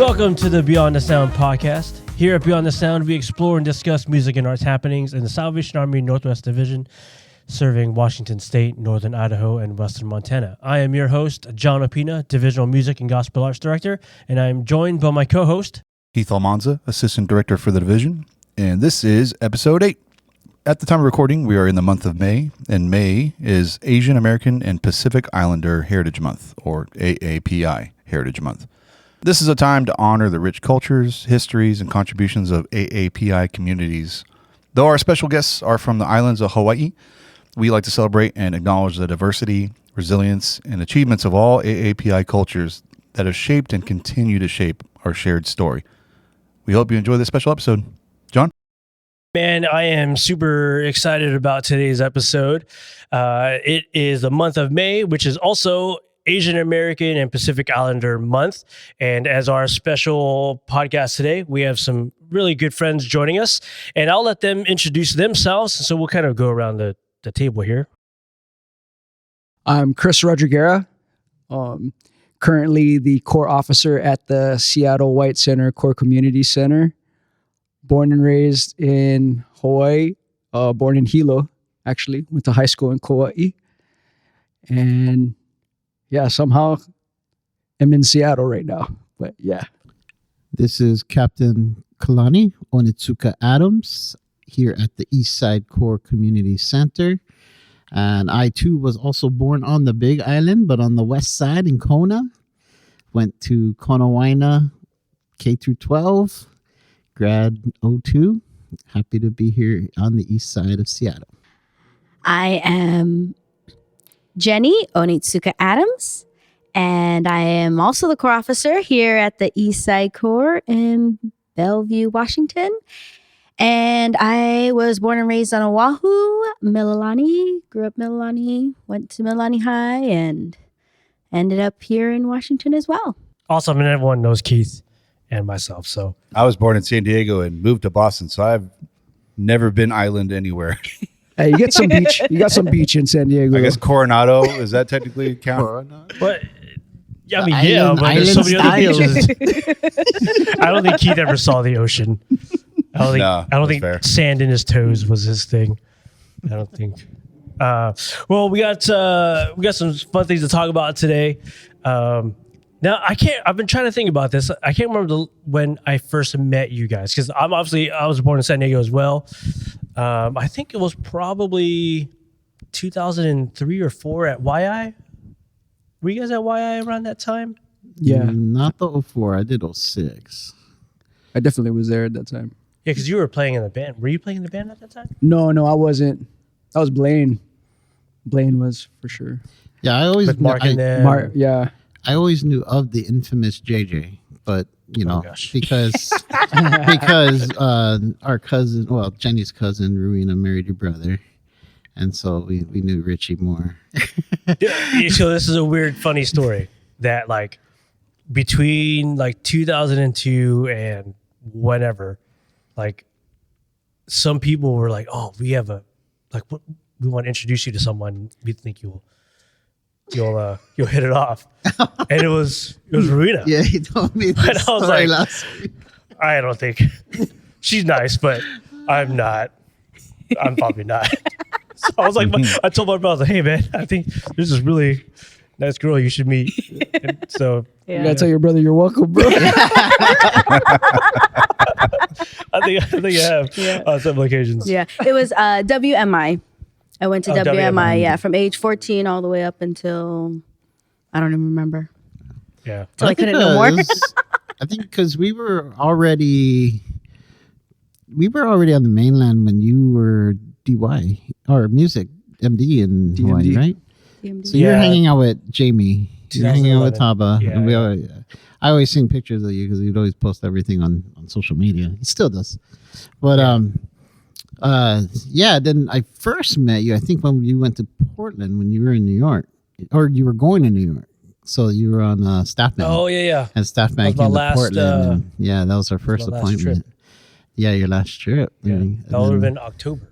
Welcome to the Beyond the Sound podcast. Here at Beyond the Sound, we explore and discuss music and arts happenings in the Salvation Army Northwest Division, serving Washington State, Northern Idaho, and Western Montana. I am your host, John Opina, Divisional Music and Gospel Arts Director, and I am joined by my co-host, Keith Almanza, Assistant Director for the Division, and this is Episode 8. At the time of recording, we are in the month of May, and May is Asian American and Pacific Islander Heritage Month, or AAPI Heritage Month. This is a time to honor the rich cultures, histories, and contributions of AAPI communities. Though our special guests are from the islands of Hawaii, we like to celebrate and acknowledge the diversity, resilience, and achievements of all AAPI cultures that have shaped and continue to shape our shared story. We hope you enjoy this special episode. John? Man, I am super excited about today's episode. It is the month of May, which is also Asian American and Pacific Islander Month. And as our special podcast today, we have some really good friends joining us, and I'll let them introduce themselves. So we'll kind of go around the table here. I'm Chris Rodriguera, currently the Corps officer at the Seattle White Center Corps Community Center. Born and raised in Hawaii, born in Hilo, actually. Went to high school in Kauai. And yeah, somehow I'm in Seattle right now. But yeah. This is Captain Kalani, Onitsuka Adams, here at the Eastside Corps Community Center. And I, too, was also born on the Big Island, but on the west side in Kona. Went to Konawaina K through 12, grad 02. Happy to be here on the east side of Seattle. I am Jennie, Onitsuka Adams, and I am also the Corps officer here at the Eastside Corps in Bellevue, Washington. And I was born and raised on Oahu, Mililani, grew up Mililani, went to Mililani High, and ended up here in Washington as well. Awesome, and everyone knows Keith and myself. So I was born in San Diego and moved to Boston, so I've never been island anywhere. Hey, you get some beach. You got some beach in San Diego. I guess Coronado, is that technically count? But yeah, I mean, but there's so many other beaches. I don't think Keith ever saw the ocean. I don't think fair. Sand in his toes was his thing. I don't think. Well, we got some fun things to talk about today. Now I've been trying to think about this. I can't remember when I first met you guys, because I was born in San Diego as well. I think it was probably 2003 or 4 at YI. Were you guys at YI around that time? Yeah. Not the 04. I did 06. I definitely was there at that time. Yeah, because you were playing in the band. Were you playing in the band at that time? No, I wasn't. That was Blaine. Blaine was for sure. Yeah, I always With Mark and them. Yeah. I always knew of the infamous JJ, but because our cousin, well, Jenny's cousin Rowena married your brother, and so we knew Richie more. Yeah, so this is a weird, funny story that between 2002 and whenever, some people were like, "Oh, we have we want to introduce you to someone. We think you'll hit it off." And it was Rowena. Yeah, he told me that story last week. I don't think she's nice, but I'm not. I'm probably not. So I was like, I told my brother, "Hey man, I think there's this really nice girl you should meet." And so You gotta tell your brother you're welcome, bro. I think I have on several occasions. Yeah, it was WMI. I went to WMI, from age 14 all the way up until, I don't even remember. Yeah. Till I couldn't no more. I think because we were already on the mainland when you were DY or music MD in DMD. Hawaii, right? DMD. So you're hanging out with Jamie. You're hanging out with Taba. Yeah, and I always seen pictures of you because you'd always post everything on social media. He still does. But then I first met you, I think when you went to Portland when you were in New York, or you were going to New York. So you were on staff bank. Oh yeah. And staff bank came to Portland. That was our first appointment. Trip. Yeah, your last trip. Yeah. That would have been October.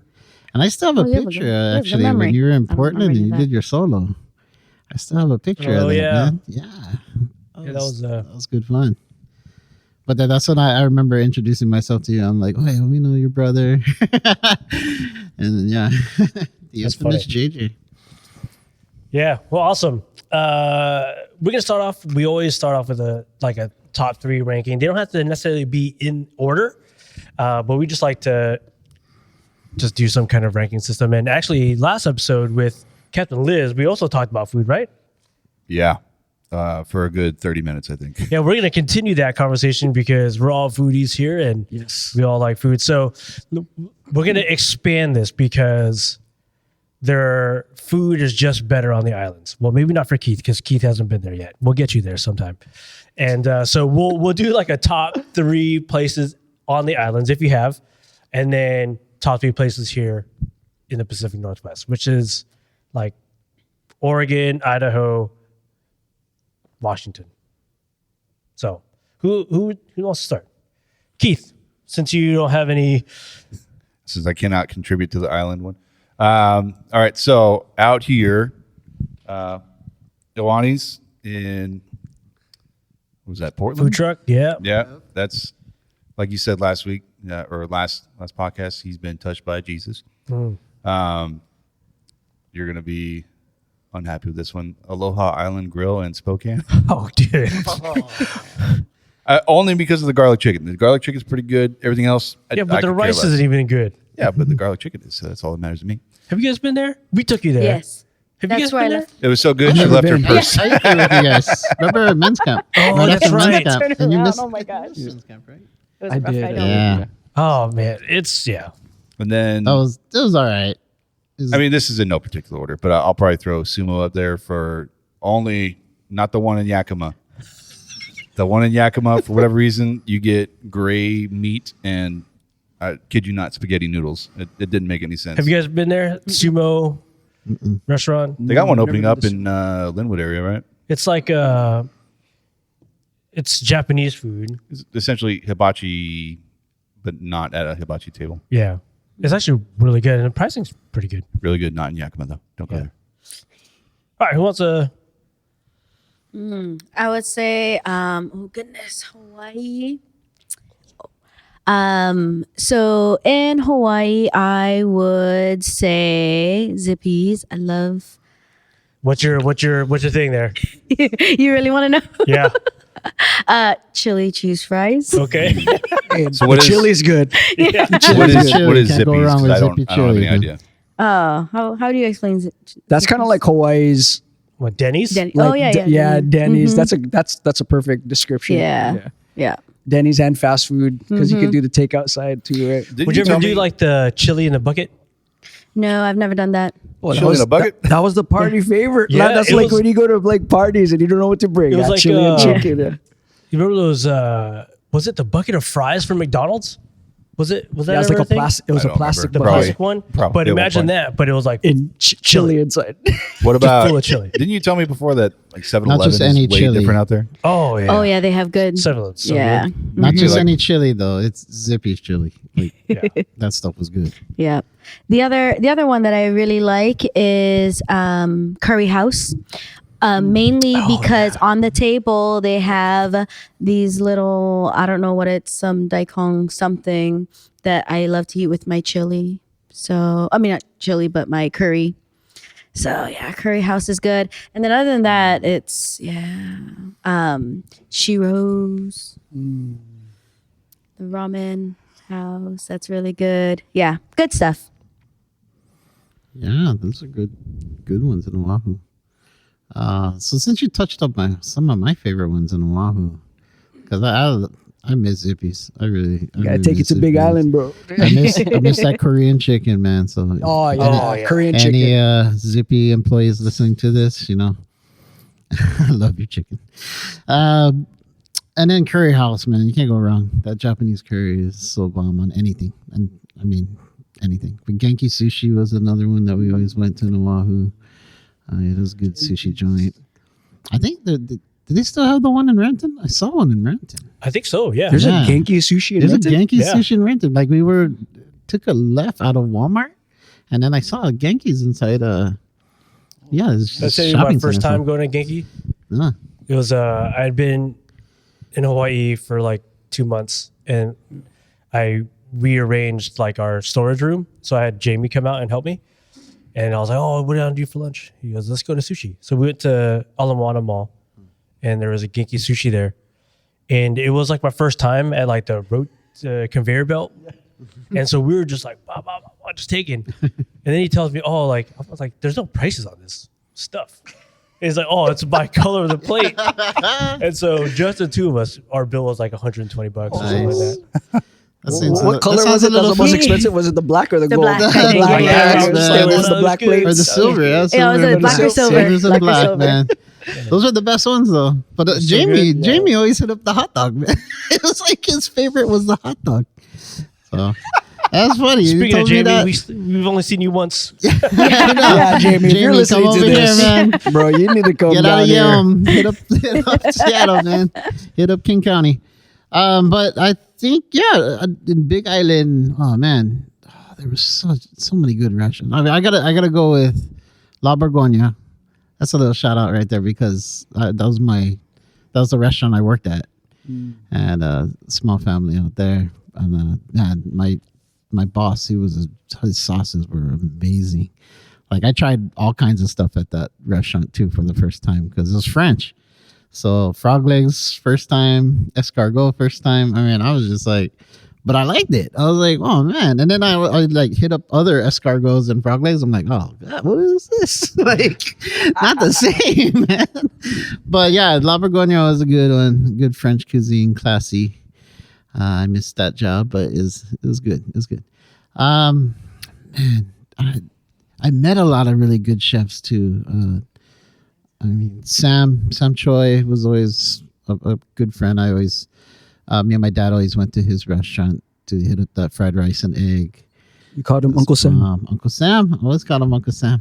And I still have a picture actually when you were in Portland and you did your solo. I still have a picture of that, man. Yeah. That was good fun. But that's when I remember introducing myself to you. I'm like, oh, yeah, we know your brother. And then, yeah, the That's infamous funny. JJ. Yeah. Well, awesome. We're gonna start off. We always start off with a top 3 ranking. They don't have to necessarily be in order, but we just like to just do some kind of ranking system. And actually, last episode with Captain Liz, we also talked about food, right? Yeah. For a good 30 minutes, I think. Yeah, we're going to continue that conversation because we're all foodies here and we all like food. So we're going to expand this because their food is just better on the islands. Well, maybe not for Keith because Keith hasn't been there yet. We'll get you there sometime. And so we'll do like a top 3 places on the islands if you have, and then top 3 places here in the Pacific Northwest, which is like Oregon, Idaho, Washington. So who wants to start? Keith, since you don't have any. Since I cannot contribute to the island one. All right. So out here, Iwani's in, what was that, Portland? Food truck? Yeah. Yeah. That's, like you said last week, or last podcast, he's been touched by Jesus. You're going to be unhappy with this one. Aloha Island Grill in Spokane. Oh, dude. Only because of the garlic chicken. The garlic chicken is pretty good. Everything else, Yeah, but I the could care rice less. isn't even good. Yeah, but the garlic chicken is. So that's all that matters to me. Have you guys been there? We took you there. Yes. Have you That's guys where I been there? left. It was so good, I've she never left her been. purse. I agree with you guys. Remember at men's camp? Oh, Right that's after right. men's camp. And you missed Oh my gosh. men's camp, right? It was I a rough did. ride. Yeah. Oh, man. It's, And then, It was all right. I mean, this is in no particular order, but I'll probably throw Sumo up there for only, not the one in Yakima. The one in Yakima, for whatever reason, you get gray meat and, I kid you not, spaghetti noodles. It didn't make any sense. Have you guys been there? Sumo restaurant? They got one Never opening been up to in Linwood area, right? It's like it's Japanese food. It's essentially hibachi, but not at a hibachi table. Yeah. It's actually really good. And the pricing's pretty good. Really good. Not in Yakima, though. Don't go Yeah. there. All right. Who wants to? I would say, oh goodness, Hawaii. So in Hawaii, I would say Zippy's. I love. What's your thing there? You really want to know? Yeah. Chili cheese fries. Okay. So what is- chili's good. What is Can't Zippy's? go wrong 'Cause with I don't Zippy have any chili, idea. Oh, how do you explain it? That's kind of like Hawaii's. What, Denny's? Denny. Like, Oh yeah, yeah. yeah, Denny's. Mhm. That's a perfect description. Yeah. Denny's and fast food because you could do the takeout side too, right? Didn't Would you ever tell do me- like the chili in the bucket? No, I've never done that. Well, Chili in a bucket? That was the party favorite. Yeah, That's it like was- when you go to like parties and you don't know what to bring. It was like, chili and chicken. Yeah. You remember those? Was it the bucket of fries from McDonald's? Was that? Yeah, it was like ever a thing? plastic. It was I a don't plastic The remember. bucket plastic one. Probably But at one imagine point. that. But it was like in chili inside. What about full of chili. Didn't you tell me before that like 7-Eleven Not just is any way chili. different out there? Oh yeah. Oh yeah, they have good. Seven. So yeah. good. Not just Like- any chili though. It's Zippy's chili. Like, Yeah. that stuff was good. Yeah. The other one that I really like is Curry House. Mainly because on the table they have these little, I don't know what it's, some daikon something that I love to eat with my chili. So, I mean, not chili, but my curry. So yeah, Curry House is good. And then other than that, it's, Shiro's. The ramen house. That's really good. Yeah, good stuff. Yeah, those are good ones in Oahu. So since you touched up some of my favorite ones in Oahu, because I miss Zippy's. I really Gotta take it miss to Big Zippy's. Island, bro. I miss that Korean chicken, man. So Oh yeah, Korean chicken. any Zippy employees listening to this, I love your chicken. And then Curry House, man, you can't go wrong. That Japanese curry is so bomb on anything, and I mean anything. But Genki Sushi was another one that we always went to in Oahu. It was a good sushi joint. I think do they still have the one in Renton? I saw one in Renton. I think so. Yeah. There's Yeah. a Genki sushi in There's a Renton? Genki Yeah. sushi in Renton. Like took a left out of Walmart, and then I saw a Genki's inside. It's Let's just say my shopping first center. time going to Genki. Huh. It was I had been in Hawaii for like 2 months, and I rearranged like our storage room. So I had Jamie come out and help me. And I was like, oh, what do I do for lunch? He goes, let's go to sushi. So we went to Aloha Mall, and there was a Genki Sushi there. And it was like my first time at like the conveyor belt. And so we were just like, bah, bah, bah, bah, just taking. And then he tells me, oh, like, I was like, there's no prices on this stuff. And he's like, oh, it's by color of the plate. And so just the two of us, our bill was like $120 or something like that. What color was it? That was the most expensive? Was it the black or the gold? Black. The black. Yeah, It was the black plates. Or the silver. Yeah, it was a black or silver. Silvers and Black or black, silver. man. Those are the best ones, though. But Jamie always hit up the hot dog, man. It was like his favorite was the hot dog. So that's funny. Speaking of Jamie, we've only seen you once. Yeah, Jamie, if you're listening come to over this, here, man. bro, you need to come Get out down of here. Yelm. Hit up Seattle, man. Hit up King County. But I think, in Big Island, oh man, there was so many good restaurants. I mean, I gotta go with La Borgoña. That's a little shout out right there because that was the restaurant I worked at, and a small family out there. And man, my boss, his sauces were amazing. Like I tried all kinds of stuff at that restaurant too for the first time because it was French. So frog legs first time, escargot first time. I mean, I was just like, but I liked it. I was like, oh man. And then I like hit up other escargots and frog legs. I'm like, oh God, what is this? Like, not the same, man. But yeah, La Borgoña was a good one. Good French cuisine, classy. I missed that job, but it was good. It was good. Man, I met a lot of really good chefs too. I mean, Sam Choi was always a good friend. I always, me and my dad always went to his restaurant to hit up that fried rice and egg. You called him Uncle Sam? Uncle Sam. I always called him Uncle Sam.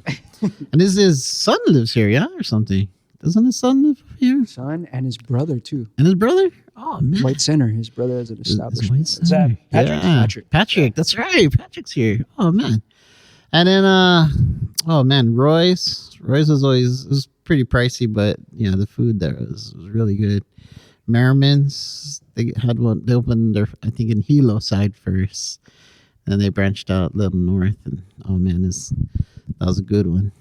And his son lives here, yeah, or something. Doesn't his son live here? Son and his brother too. And his brother? Oh man, White Center. His brother has an establishment. Is that Patrick? Patrick. That's right. Patrick's here. Oh man. And then, Roy's was pretty pricey, but the food there was really good. Merriman's, they had one. They opened their, I think, in Hilo side first, then they branched out a little north. And oh man, that was a good one.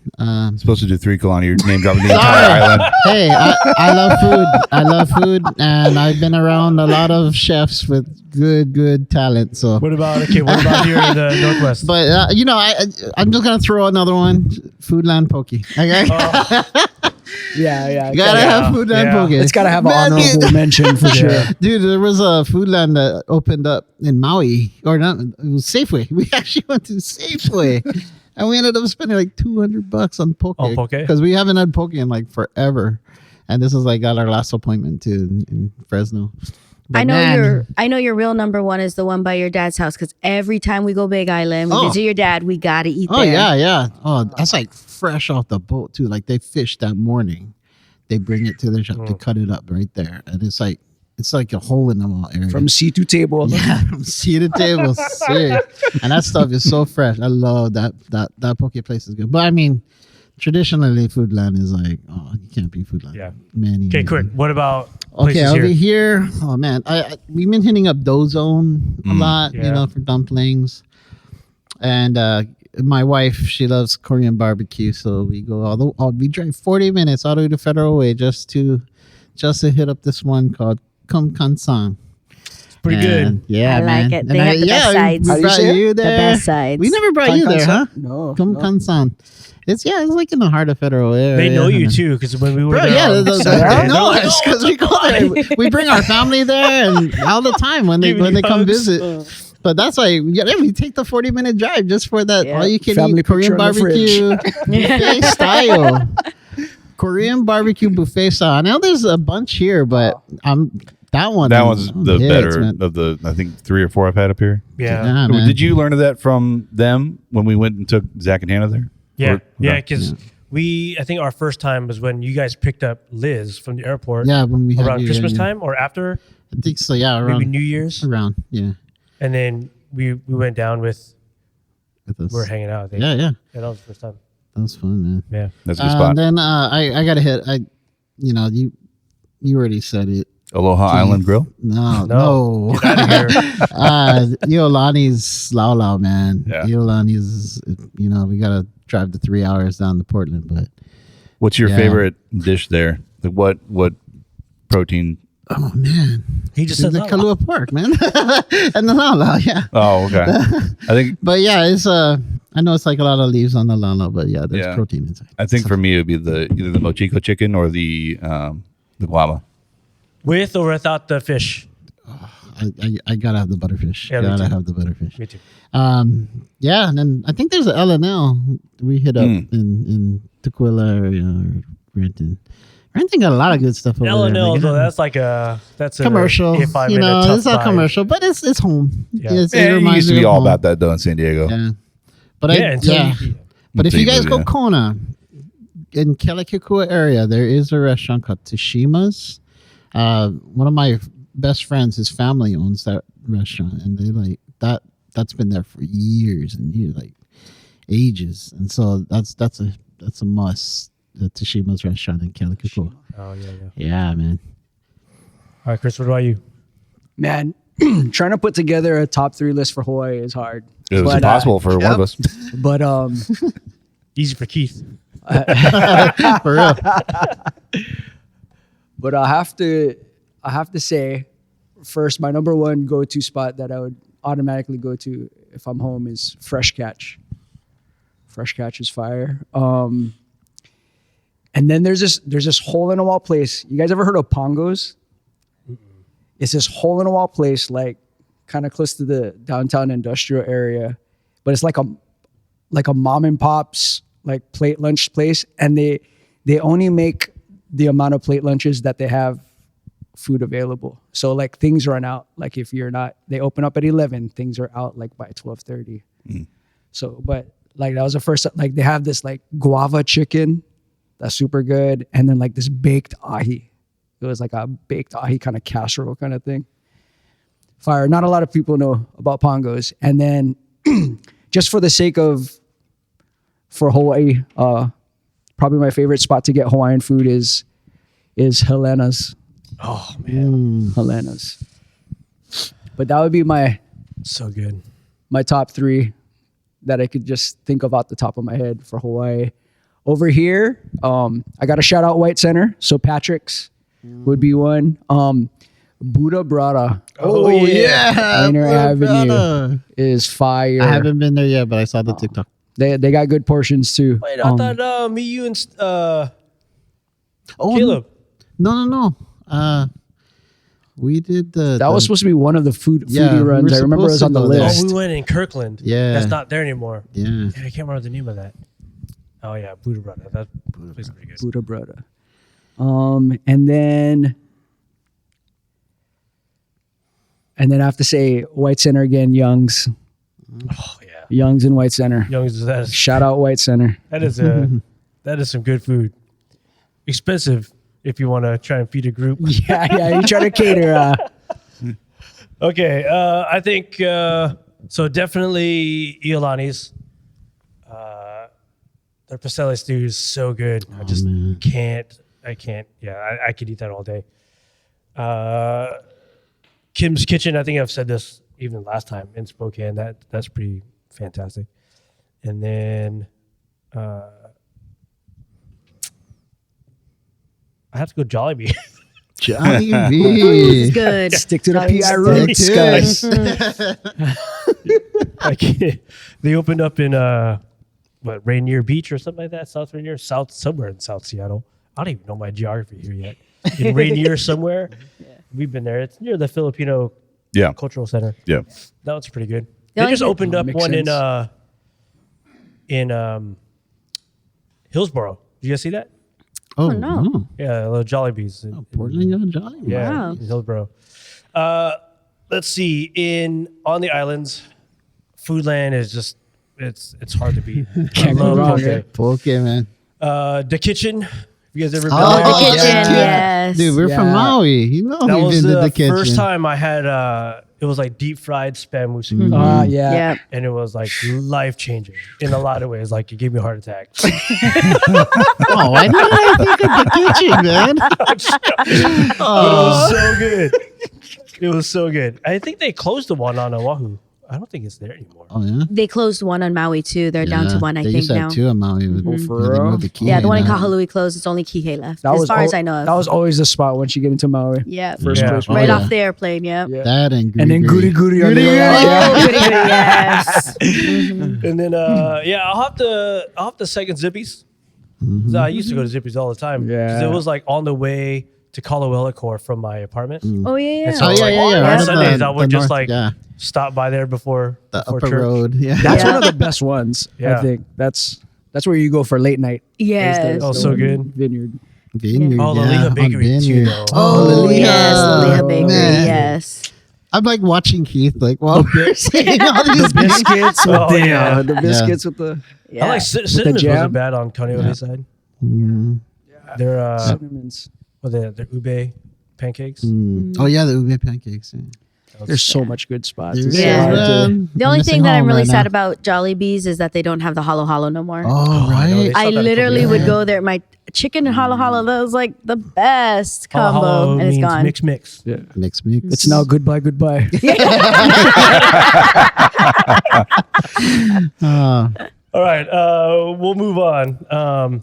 Supposed to do 3, Kalani. You're name dropping the entire island. Hey, I love food. I love food, and I've been around a lot of chefs with good talent. So What about here in the Northwest? But I'm just gonna throw another one. Foodland Poke. Okay? Yeah. Gotta have Foodland Poke. It's gotta have an honorable mention for sure. Dude, there was a Foodland that opened up in Maui, or not? It was Safeway. We actually went to Safeway, and we ended up spending like $200 on poke. Oh, poke? Because we haven't had poke in like forever, and this was like our last appointment too in Fresno. But I know your real number one is the one by your dad's house because every time we go Big Island, we visit your dad, we gotta eat there. Oh yeah. Oh, that's like fresh off the boat too. Like they fished that morning, they bring it to their shop, they cut it up right there, and it's like a hole in the wall area From sea to table. Yeah, from sea to table. Sick. And that stuff is so fresh. I love that poke place is good. But I mean, traditionally, Foodland is like, oh, you can't beat Foodland. Yeah. Okay, quick. What about Okay, places over here, oh man, we've been hitting up Dozone a lot, for dumplings. And my wife, she loves Korean barbecue, so we go we drive 40 minutes all the way to Federal Way just to hit up this one called Kum Kansan. Pretty good. Yeah, I man. like it. They have the best sides. We brought you The there. best sides. We never brought you there, huh? No. Kum Kansan. It's like in the heart of Federal area. They know you too because when we were Bro, there, on Saturday, no, it's because we go there. We bring our family there and all the time when they come visit. But that's why we take the 40-minute drive just for that all you can Family eat Korean picture on the barbecue buffet style. Korean barbecue buffet style. I know there's a bunch here, but that one's the better of the, I think, 3 or 4 I've had up here. Yeah. man. Did you learn of that from them when we went and took Zach and Hannah there? Yeah, because I think our first time was when you guys picked up Liz from the airport. Yeah, when we had around you, Christmas time or after. I think so. Yeah, around Maybe New Year's. Around, yeah. And then we went down with us. we were hanging out. I think. Yeah. That was the first time. That was fun, man. Yeah, That's a good spot. Then I got to hit. You already said it. Aloha Island Grill? No. Get out of here. Iolani's Lau, man. Yeah. Iolani's, we got to drive the 3 hours down to Portland, but. What's your favorite dish there? Like what protein? Oh, man. He just the said Kalua pork, man. And the Lau, yeah. Oh, okay. I think. But yeah, it's I know it's like a lot of leaves on the Lau, but yeah, there's protein inside. I think for me it would be either the mochiko chicken or the guava. With or without the fish? I gotta have the butterfish. Yeah, gotta have the butterfish. Me too. Yeah, and then I think there's an L&L we hit up in Tequila area or Renton. Renton got a lot of good stuff over there. L&L, though, that's a commercial. It's all commercial, but it's home. Yeah. It It reminds used to me be of all home. about that though in San Diego. Yeah, but But if Until you guys move, go yeah. Kona, in Kealakekua area, there is a restaurant called Tashima's. One of my best friends, his family owns that restaurant, and they like that. That's been there for years and years, like ages. And so that's a must. The Tashima's restaurant in Kealakekua. Oh, yeah. Yeah, man. All right, Chris, what about you? Man, trying to put together a top 3 list for Hawaii is hard. It was But, impossible for one of us. But Easy for Keith. For real. but I have to say, first, my number one go-to spot that I would automatically go to if I'm home is Fresh Catch. Fresh Catch is fire. And then there's this hole in a wall place. You guys ever heard of Pongos? It's this hole in a wall place, like kind of close to the downtown industrial area, but it's like a mom and pop's like plate lunch place, and they only make the amount of plate lunches that they have food available. So like things run out. Like if you're not, they open up at 11, things are out like by 12:30. So, but like that was the first, like they have this like guava chicken that's super good, and then like this baked ahi. It was like a baked ahi kind of casserole kind of thing. Fire. Not a lot of people know about Pongos. And then just for the sake of, for Hawaii, probably my favorite spot to get Hawaiian food is Helena's. Oh, man. Helena's. But that would be So good. my top 3 that I could just think of off the top of my head for Hawaii. Over here, I got to shout out White Center. So Patrick's would be one. Buddha Brada. Oh, yeah. Minor Avenue Brother. is fire. I haven't been there yet, but I saw the TikTok. They got good portions too. Wait, I thought me, you, and Caleb. No. We did That was supposed to be one of the foodie runs. we were I remember it was supposed on the to go there. list. Oh, we went in Kirkland. Yeah. That's not there anymore. Yeah. Yeah, I can't remember the name of that. Oh, yeah. Buddha Brother. That place is pretty good. Buddha Brada. And then I have to say White Center again, Young's. Oh, yeah. Young's and White Center. Young's, Shout out White Center. that is some good food. Expensive if you want to try and feed a group. Yeah, you try to cater. Okay, I think so. Definitely Iolani's. Their pastel stew is so good. I just can't. I can't. Yeah, I could eat that all day. Kim's Kitchen. I think I've said this even last time in Spokane. That's pretty fantastic. And then I have to go Jollibee. Jollibee. Good. Stick to the Jollibee. PI roots, guys. I can't. They opened up in Rainier Beach or something like that, somewhere in South Seattle. I don't even know my geography here yet. In Rainier somewhere. We've been there. It's near the Filipino Cultural Center. Yeah. That one's pretty good. The They just opened up makes one sense. in Hillsboro. Did you guys see that? Oh, no. no. Yeah, little Jollibee's. Portland got Jollibee. Yeah, Wow. in Hillsboro. Let's see. On the islands, Foodland is just it's hard to beat. Can't go wrong, yeah. Poke, man. The Kitchen. You guys ever been Oh, there? The Kitchen, yeah. yes. Dude, we're from Yeah. Maui. You know That we've was been to the the kitchen. first time I had. it was like deep fried spam musubi. Yeah. And it was like life changing in a lot of ways. Like it gave me a heart attack. Oh, I didn't think of the kitchen, man. But it was so good. It was so good. I think they closed the one on Oahu. I don't think it's there anymore. Oh, yeah? They closed one on Maui too. They're down to one, I they think used to now. have two on Maui. For real? Yeah, the one in Kahului closed. It's only Kihei left, as far as I know of. That was always the spot once you get into Maui. Yeah. First Yeah. place. Right Oh, off yeah. the airplane, yeah. That and And then Guri Guri on the way out. Oh, goody, goody, yes. And then I'll have to second Zippies. So I used to go to Zippies all the time. 'Cause Yeah. it was like on the way to Kalawela Corps from my apartment. Oh, yeah. And so, Oh, yeah, like, yeah, on right on Sundays, the- I would the just north, stop by there before the upper church. road. Yeah. That's Yeah. one of the best ones. Yeah. I think that's where you go for late night. Yes. Oh, so good. Vineyard. Vineyard. Oh, the yeah, Aloha on Bakery too, Vineyard. though. Oh, Aloha. yes. Aloha Bakery, Man. yes. I'm like watching Keith like while we're saying all these things. Biscuits with Oh, the yeah. the biscuits with the Yeah. I like Cinnamons jam. wasn't bad on Kaneohe side. Mm. They're cinnamons. they're ube pancakes. Mm. Oh yeah, the ube pancakes. Yeah. There's so much good spots. There It's is, so hard to- man. The I'm only missing thing that I'm home really right sad now. about Jollibee's is that they don't have the halo halo no more. Oh, I know, right. they I stopped that a literally couple would years go there. My chicken and halo halo, that was like the best Halo combo, halo and it's means gone. mix. Yeah. Mix. It's now goodbye. Uh, All right, we'll move on.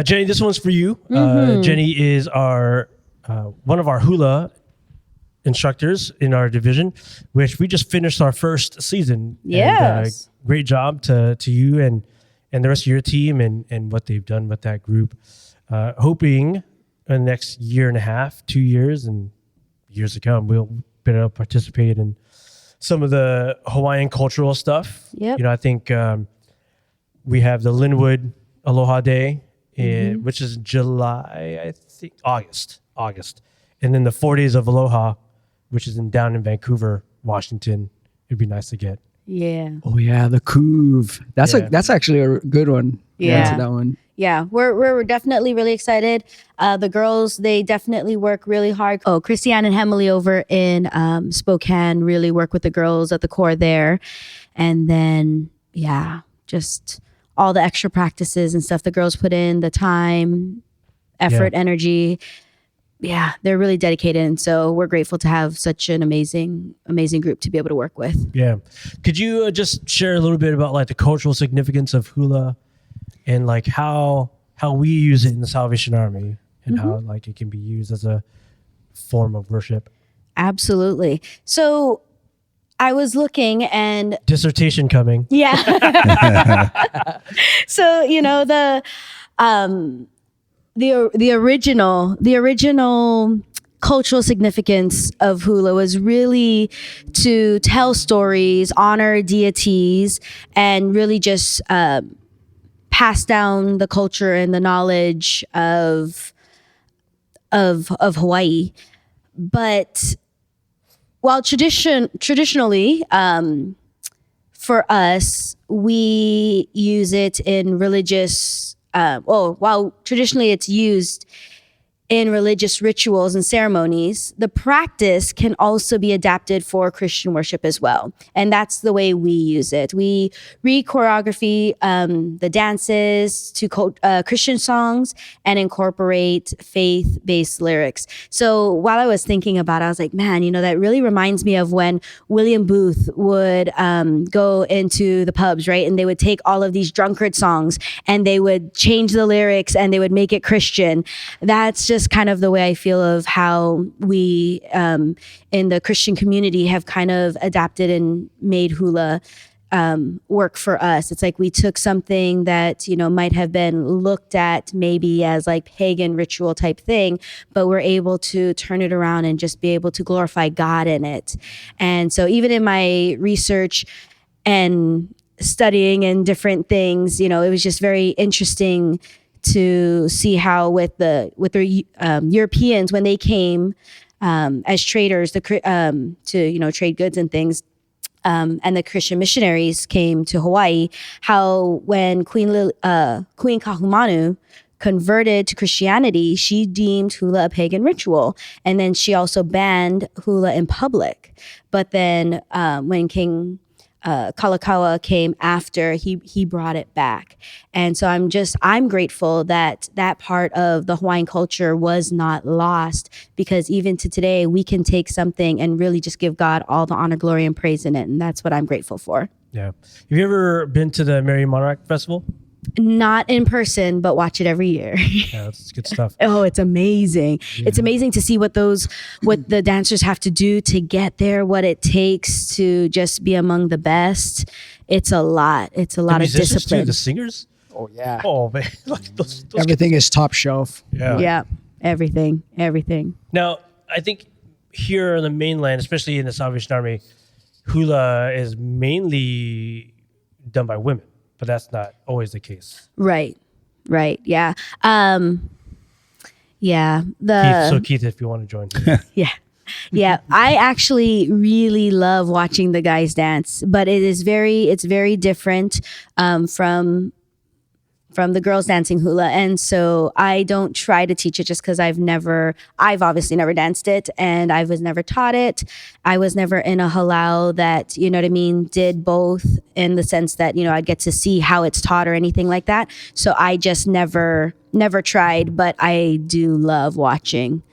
Jenny, this one's for you. Jenny is our one of our hula instructors in our division, which we just finished our first season. Yes. And, great job to you and the rest of your team and what they've done with that group. Hoping in the next year and a half, 2 years, and years to come, we'll be able to participate in some of the Hawaiian cultural stuff. Yep. You know, I think we have the Linwood Aloha Day, which is July, I think, August. And then the 4 days of Aloha, which is down in Vancouver, Washington. It'd be nice to get. Yeah. Oh yeah, the Couve. That's Yeah. that's actually a good one. Yeah. Into that one. Yeah, we're definitely really excited. The girls, they definitely work really hard. Oh, Christiane and Hemily over in Spokane really work with the girls at the Corps there. And then, yeah, just all the extra practices and stuff the girls put in, the time, effort, energy. Yeah, they're really dedicated. And so we're grateful to have such an amazing group to be able to work with. Yeah. Could you just share a little bit about like the cultural significance of hula and like how we use it in the Salvation Army and how like it can be used as a form of worship? Absolutely. So I was looking and Dissertation coming. yeah. So, you know, the original cultural significance of hula was really to tell stories, honor deities, and really just pass down the culture and the knowledge of Hawaii. But while traditionally, for us, we use it in religious, while traditionally it's used in religious rituals and ceremonies, the practice can also be adapted for Christian worship as well. And that's the way we use it. We re-choreography the dances to Christian songs and incorporate faith-based lyrics. So while I was thinking about it, I was like, man, you know, that really reminds me of when William Booth would go into the pubs, right? And they would take all of these drunkard songs and they would change the lyrics and they would make it Christian. That's just kind of the way I feel of how we in the Christian community have kind of adapted and made hula work for us. It's like we took something that, you know, might have been looked at maybe as like pagan ritual type thing, but we're able to turn it around and just be able to glorify God in it. And so even in my research and studying and different things, you know, it was just very interesting to see how with the Europeans when they came as traders to trade goods and things, and the Christian missionaries came to Hawaii, how when Queen Kahumanu converted to Christianity, she deemed hula a pagan ritual. And then she also banned hula in public. But then when King Kalakaua came after, he brought it back. And so I'm grateful that part of the Hawaiian culture was not lost, because even to today, we can take something and really just give God all the honor, glory, and praise in it. And that's what I'm grateful for. Yeah. Have you ever been to the Merry Monarch Festival? Not in person, but watch it every year. Yeah, that's good stuff. Oh, it's amazing. Yeah. It's amazing to see what the dancers have to do to get there, what it takes to just be among the best. It's a lot. It's a lot of discipline. Too, the singers? Oh, yeah. Oh, man. those everything is top shelf. Yeah. Yeah. Everything. Now, I think here on the mainland, especially in the Salvation Army, hula is mainly done by women. But that's not always the case. Right. Yeah. Yeah. Keith, if you want to join. Yeah. I actually really love watching the guys dance, but it's very different from the girls dancing hula. And so I don't try to teach it just because I've obviously never danced it, and I was never taught it. I was never in a halau that, you know what I mean, did both, in the sense that, you know, I'd get to see how it's taught or anything like that. So I just never tried, but I do love watching.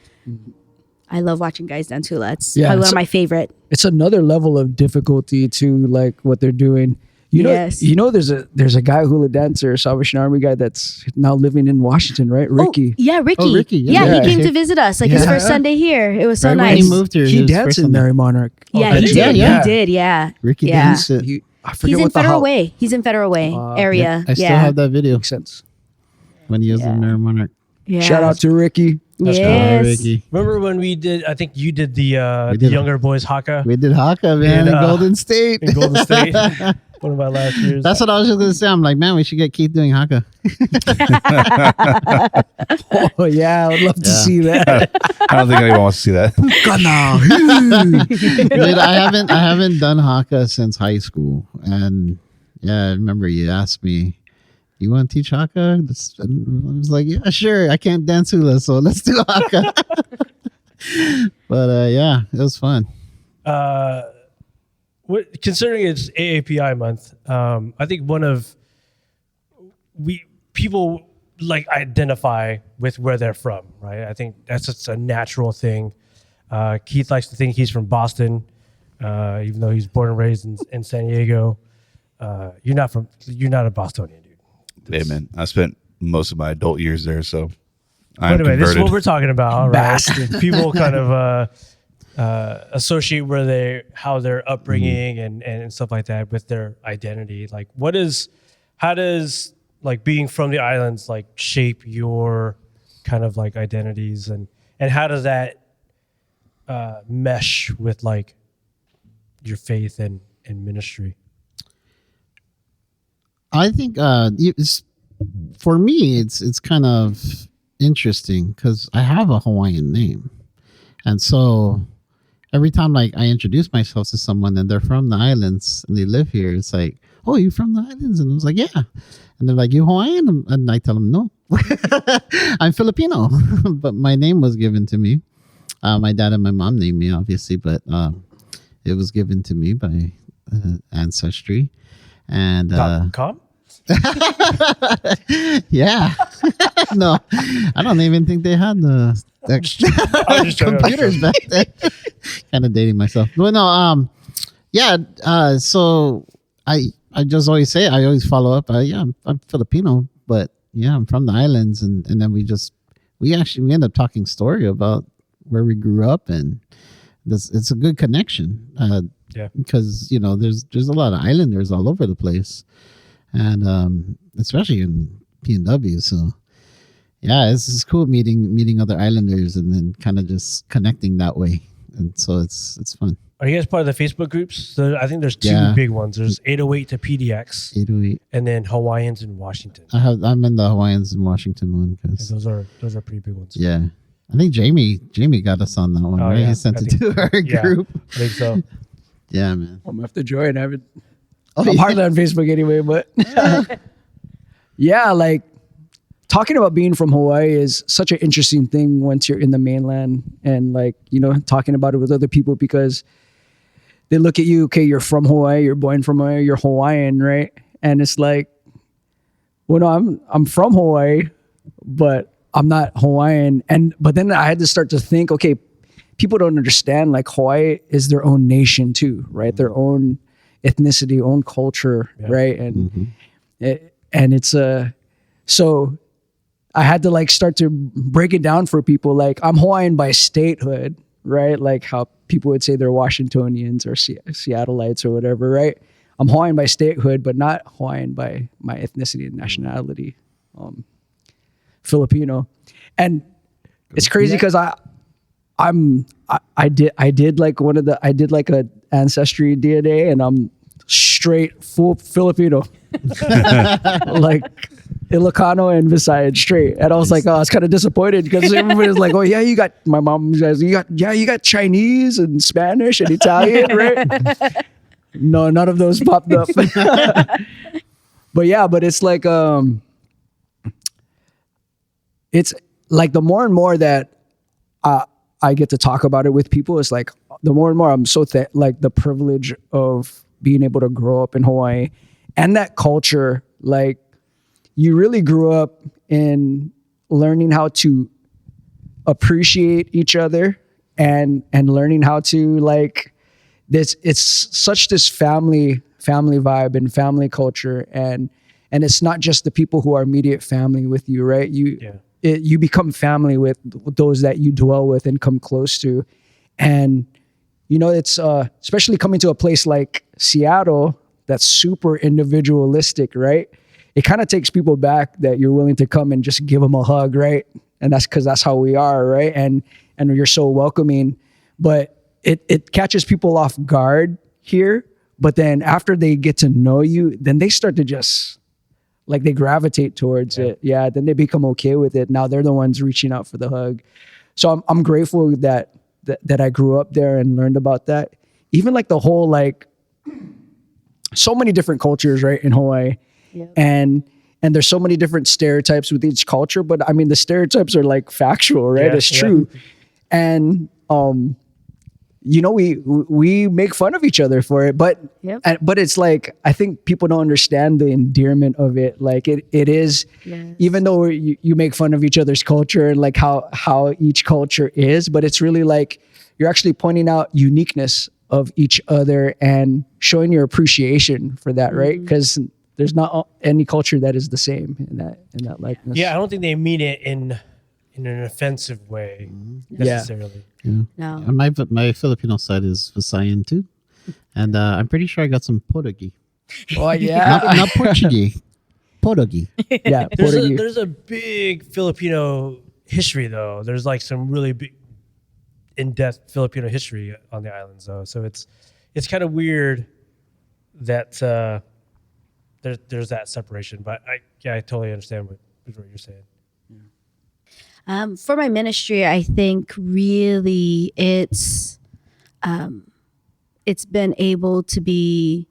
I love watching guys dance hula. It's probably one of my favorite. It's another level of difficulty to like what they're doing. There's a guy, hula dancer, Salvation Army guy, that's now living in Washington, right? Ricky. Oh, yeah, Ricky. Oh, Ricky. Yeah, he came to visit us, his first Sunday here. It was so nice. When he moved here, he danced in Merry Monarch. Yeah, he did. Yeah. He did. Yeah. Ricky danced it. I forget He's in what the Federal Way. He's in Federal Way area. I still have that video Makes sense. when he was in Merry Monarch. Yeah. Shout out to Ricky. Yes. Ricky. Remember when we did, I think you did the younger boys haka We did haka, man, in Golden State. in Golden State. One of my last years. That's what I was just going to say. I'm like, man, we should get Keith doing haka. Oh, yeah. I would love to see that. I don't think anyone wants to see that. Dude, I haven't done haka since high school. And yeah, I remember you asked me, you want to teach haka? I was like, yeah, sure. I can't dance hula, so let's do haka. But yeah, it was fun. Considering it's AAPI month, I think people like identify with where they're from, right? I think that's just a natural thing. Keith likes to think he's from Boston, even though he's born and raised in San Diego. You're not a Bostonian, dude. Hey, man, I spent most of my adult years there, so anyway, this is what we're talking about, right? People kind of associate how their upbringing and stuff like that with their identity. Like, how does like being from the islands like shape your kind of like identities, and how does that mesh with like your faith and ministry? I think for me, it's kind of interesting because I have a Hawaiian name, and so every time like I introduce myself to someone and they're from the islands and they live here, it's like, oh, you from the islands? And I was like, yeah. And they're like, you Hawaiian? And I tell them, no, I'm Filipino. But my name was given to me. My dad and my mom named me, obviously, but it was given to me by ancestry. And .com? Yeah. No, I don't even think they had the computers back then. Kind of dating myself. But no, yeah. So I just always say, I always follow up. I'm Filipino, but yeah, I'm from the islands, and then we end up talking story about where we grew up, and it's a good connection. Because there's a lot of islanders all over the place, and especially in PNW. So yeah, it's cool meeting other islanders and then kind of just connecting that way, and so it's fun. Are you guys part of the Facebook groups? I think there's two big ones. There's 808 to PDX, 808, and then Hawaiians in Washington. I'm in the Hawaiians in Washington one because those are pretty big ones. Yeah, I think Jamie got us on that one, right? Yeah. He sent it to our group. I think so. Yeah, man. I'm gonna have to join. I'm hardly on Facebook anyway, but yeah, like talking about being from Hawaii is such an interesting thing once you're in the mainland and like, talking about it with other people because they look at you, okay, you're from Hawaii, you're born from Hawaii, you're Hawaiian, right? And it's like, well, no, I'm from Hawaii, but I'm not Hawaiian. But then I had to start to think, okay, people don't understand like Hawaii is their own nation too, right? Their own ethnicity, own culture, right? And it's so I had to like start to break it down for people. Like I'm Hawaiian by statehood, right? Like how people would say they're Washingtonians or Seattleites or whatever, right? I'm Hawaiian by statehood, but not Hawaiian by my ethnicity and nationality, Filipino. And it's crazy because I did like a ancestry DNA and I'm straight full Filipino, like Ilocano and Visayan straight. And I was like, I was kind of disappointed because everybody was like, oh yeah, my mom says you got Chinese and Spanish and Italian, right? No, none of those popped up. But it's like it's like the more and more that I get to talk about it with people, it's like the more and more I'm so like the privilege of being able to grow up in Hawaii and that culture. Like you really grew up in learning how to appreciate each other and learning how to like this. It's such this family vibe and family culture, and it's not just the people who are immediate family with you, right? You become family with those that you dwell with and come close to. And, it's especially coming to a place like Seattle that's super individualistic, right? It kind of takes people back that you're willing to come and just give them a hug, right? And that's because that's how we are, right? And you're so welcoming. But it catches people off guard here. But then after they get to know you, then they start to just... like they gravitate towards it. Yeah. Then they become okay with it. Now they're the ones reaching out for the hug. So I'm grateful that I grew up there and learned about that. Even like the whole, like so many different cultures, right, in Hawaii. Yep. And there's so many different stereotypes with each culture, but I mean, the stereotypes are like factual, right? It's true. And, we make fun of each other for it, but but it's like I think people don't understand the endearment of it. Like it is, even though you make fun of each other's culture and like how each culture is, but it's really like you're actually pointing out uniqueness of each other and showing your appreciation for that, right? Because there's not any culture that is the same in that likeness. Yeah, I don't think they mean it in an offensive way necessarily. Yeah. No. And my Filipino side is Visayan too. And I'm pretty sure I got some Portuguese. Oh, yeah. not Portuguese. Portuguese. Yeah, There's a big Filipino history, though. There's like some really big, in-depth Filipino history on the islands, though. So it's kind of weird that there's that separation. But I totally understand what you're saying. For my ministry, I think really it's been able to be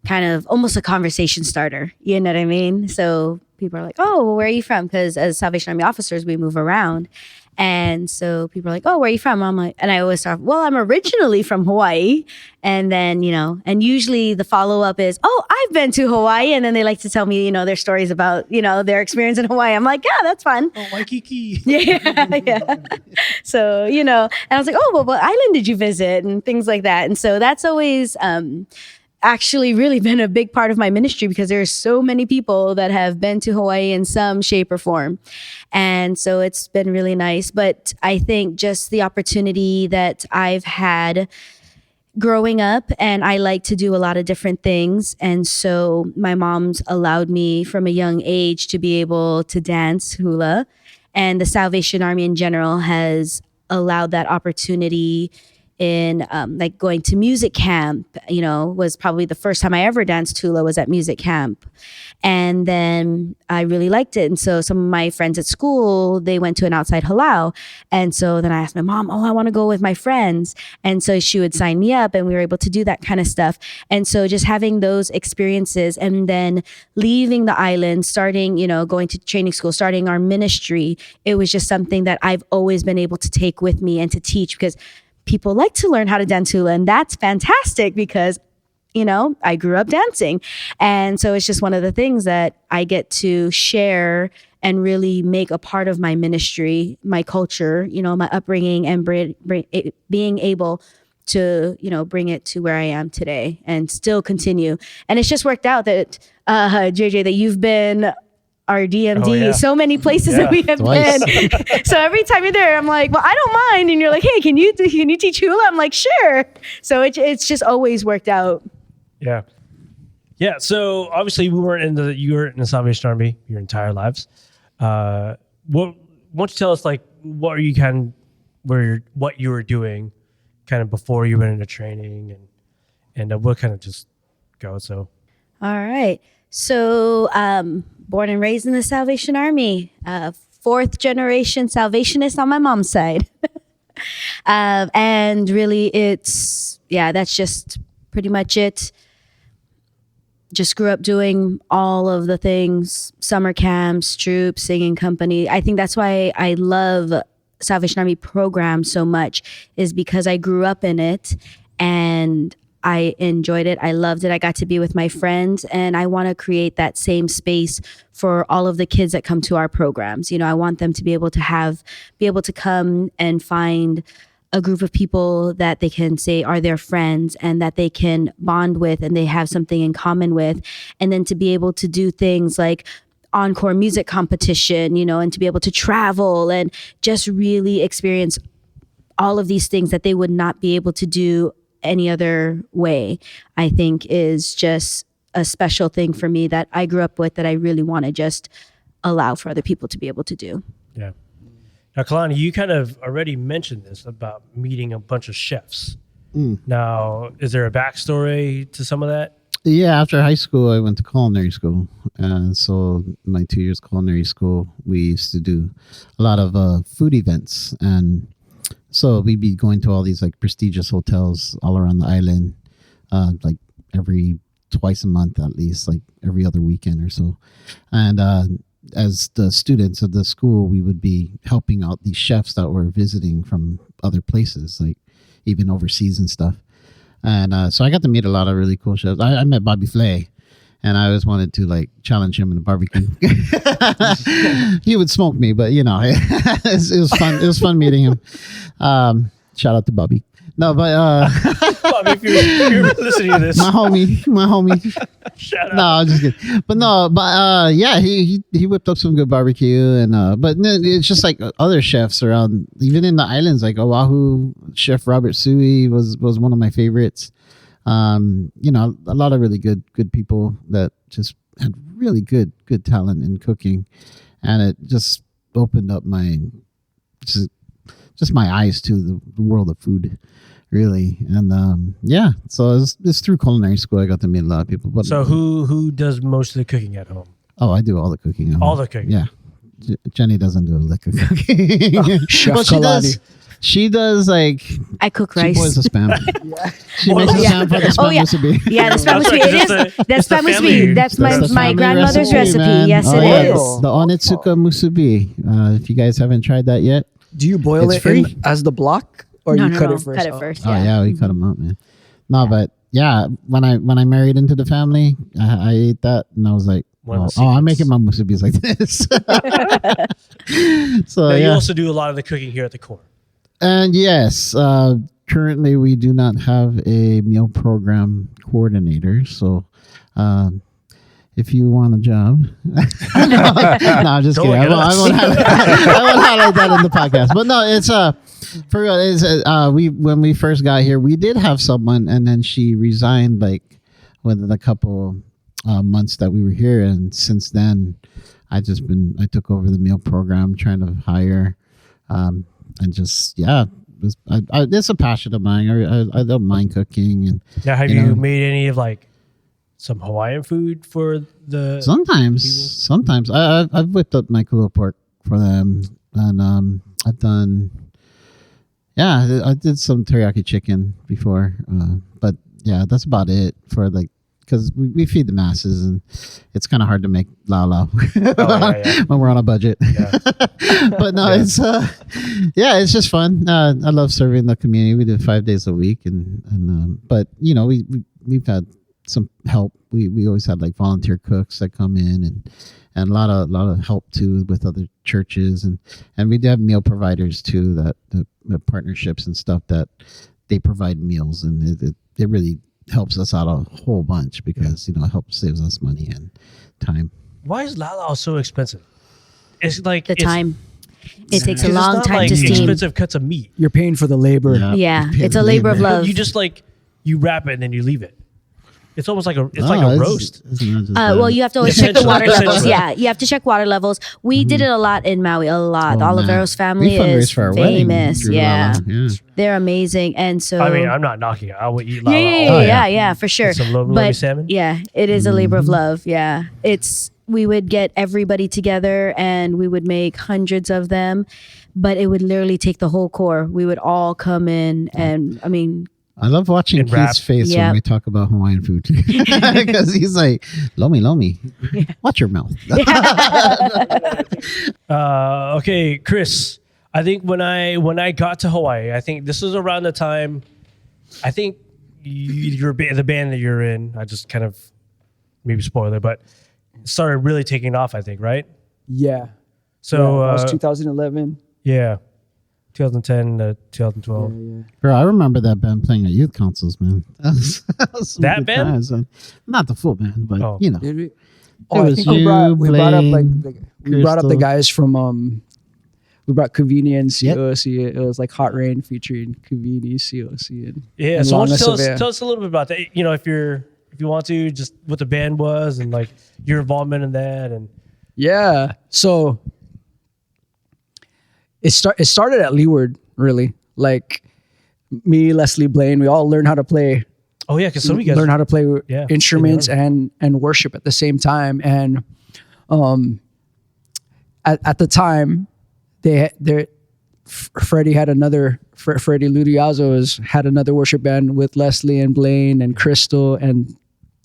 kind of almost a conversation starter. You know what I mean? So people are like, oh, well, where are you from? Because as Salvation Army officers, we move around. And so people are like, oh, where are you from? I'm like, and I always start, well, I'm originally from Hawaii. And then, and usually the follow-up is, oh, I've been to Hawaii. And then they like to tell me, their stories about, their experience in Hawaii. I'm like, yeah, that's fun. Oh, Waikiki. Yeah. So, and I was like, oh, well, what island did you visit? And things like that. And so that's always actually really been a big part of my ministry because there are so many people that have been to Hawaii in some shape or form. And so it's been really nice. But I think just the opportunity that I've had growing up, and I like to do a lot of different things. And so my mom's allowed me from a young age to be able to dance hula. And the Salvation Army in general has allowed that opportunity in like going to music camp, was probably the first time I ever danced tula was at music camp. And then I really liked it. And so some of my friends at school, they went to an outside halau. And so then I asked my mom, I want to go with my friends. And so she would sign me up and we were able to do that kind of stuff. And so just having those experiences and then leaving the island, starting, going to training school, starting our ministry, it was just something that I've always been able to take with me and to teach, because people like to learn how to dance hula, and that's fantastic because I grew up dancing. And so it's just one of the things that I get to share and really make a part of my ministry, my culture, my upbringing, and being able to, bring it to where I am today and still continue. And it's just worked out that, JJ, that you've been our DMD, so many places that we have been. So every time you're there, I'm like, well, I don't mind. And you're like, hey, can you teach hula? I'm like, sure. So it's just always worked out. Yeah. Yeah. So obviously you were in the Salvation Army your entire lives. Why don't you tell us like what you were doing kind of before you went into training and we'll kind of just go. So. All right. So born and raised in the Salvation Army, 4th generation Salvationist on my mom's side. And really that's just pretty much it. Just grew up doing all of the things, summer camps, troops, singing company. I think that's why I love Salvation Army program so much, is because I grew up in it and I enjoyed it. I loved it. I got to be with my friends, and I want to create that same space for all of the kids that come to our programs. I want them to be able to come and find a group of people that they can say are their friends and that they can bond with and they have something in common with. And then to be able to do things like encore music competition, and to be able to travel and just really experience all of these things that they would not be able to do any other way, I think is just a special thing for me that I grew up with that I really want to just allow for other people to be able to do. Yeah. Now, Kalani, you kind of already mentioned this about meeting a bunch of chefs. Now, is there a backstory to some of that? Yeah, after high school, I went to culinary school. So my 2 years culinary school, we used to do a lot of food events. And so we'd be going to all these like prestigious hotels all around the island, like twice a month at least, like every other weekend or so. And as the students of the school, we would be helping out these chefs that were visiting from other places, like even overseas and stuff. And so I got to meet a lot of really cool chefs. I met Bobby Flay, and I always wanted to like challenge him in a barbecue. He would smoke me, but it was fun. It was fun meeting him. Shout out to Bobby. No, but Bobby, if you're listening to this, my homie. Shout out. No, I'm just kidding. But yeah, he whipped up some good barbecue, and but it's just like other chefs around, even in the islands, like Oahu. Chef Robert Sui was one of my favorites. A lot of really good people that just had really good talent in cooking, and it just opened up my my eyes to the world of food, really. And so it's through culinary school I got to meet a lot of people. But so who does most of the cooking at home? Oh, I do all the cooking at home. All the cooking? Yeah. Jennie doesn't do a lick of cooking. Chef Kalani. She does like, I cook rice. She boils the spam. She makes the spam for the spam musubi. Yeah, the spam musubi. That's spam musubi. That's my grandmother's recipe. Man. Yes, it is. The Onitsuka musubi. If you guys haven't tried that yet. Do you boil it as the block, or you cut it first? Cut it first. Oh yeah, we cut them up, man. No, but yeah, when I married into the family, I ate that, and I was like, I'm making my musubis like this. So you also do a lot of the cooking here at the Corps. And yes, currently we do not have a meal program coordinator, so. If you want a job, no, I'm just kidding. I won't highlight that in the podcast. But no, it's for real. It's when we first got here, we did have someone, and then she resigned like within a couple months that we were here, and since then, I took over the meal program, trying to hire, and just it's a passion of mine. I don't mind cooking. And now, have you made any of like some Hawaiian food for the? Sometimes I've whipped up my kalo pork for them, and I've done. Yeah, I did some teriyaki chicken before, but yeah, that's about it for like. Because we feed the masses, and it's kind of hard to make lao when we're on a budget. Yeah. But no, it's it's just fun. I love serving the community. We do it 5 days a week, and but we've had some help. We always had like volunteer cooks that come in, and a lot of help too with other churches, and we do have meal providers too that the partnerships and stuff that they provide meals, and it really helps us out a whole bunch because it helps saves us money and time. Why is lalao so expensive? It's like time. It takes a long time like to steam. Expensive cuts of meat. You're paying for the labor. Yeah, it's a labor of love. You just you wrap it and then you leave it. It's almost like a roast. Well, you have to always check the water levels. Yeah, you have to check water levels. We did it a lot in Maui. A lot. Olivero's family is famous. Yeah, they're amazing. And so I mean, I'm not knocking it. I would eat lalao. Yeah, for sure. Some lomi salmon. Yeah, it is a labor of love. Yeah, we would get everybody together and we would make hundreds of them, but it would literally take the whole Corps. We would all come in, and I mean. I love watching Keith's face when we talk about Hawaiian food because he's like, lomi, watch your mouth. Okay, Chris, I think when I got to Hawaii, I think this was around the time, I think the band that you're in, I just kind of, maybe spoiler, but started really taking off, I think, right? Yeah. So that was 2011. Yeah. 2010 to 2012. Yeah. Bro, I remember that band playing at youth councils, man. That band? Times. Not the full band, but Did we? I think we brought up the guys from we brought Kavini and COC. It was like Hot Rain featuring Kavini, COC, and so tell us a little bit about that. If you want to, just what the band was and like your involvement in that and so. It started at Leeward, really. Like me, Leslie, Blaine, we all learned how to play. Oh yeah, because some of you guys learn how to play instruments and worship at the same time. And at the time, Freddie had another. Freddie Ludiazo had another worship band with Leslie and Blaine and Crystal and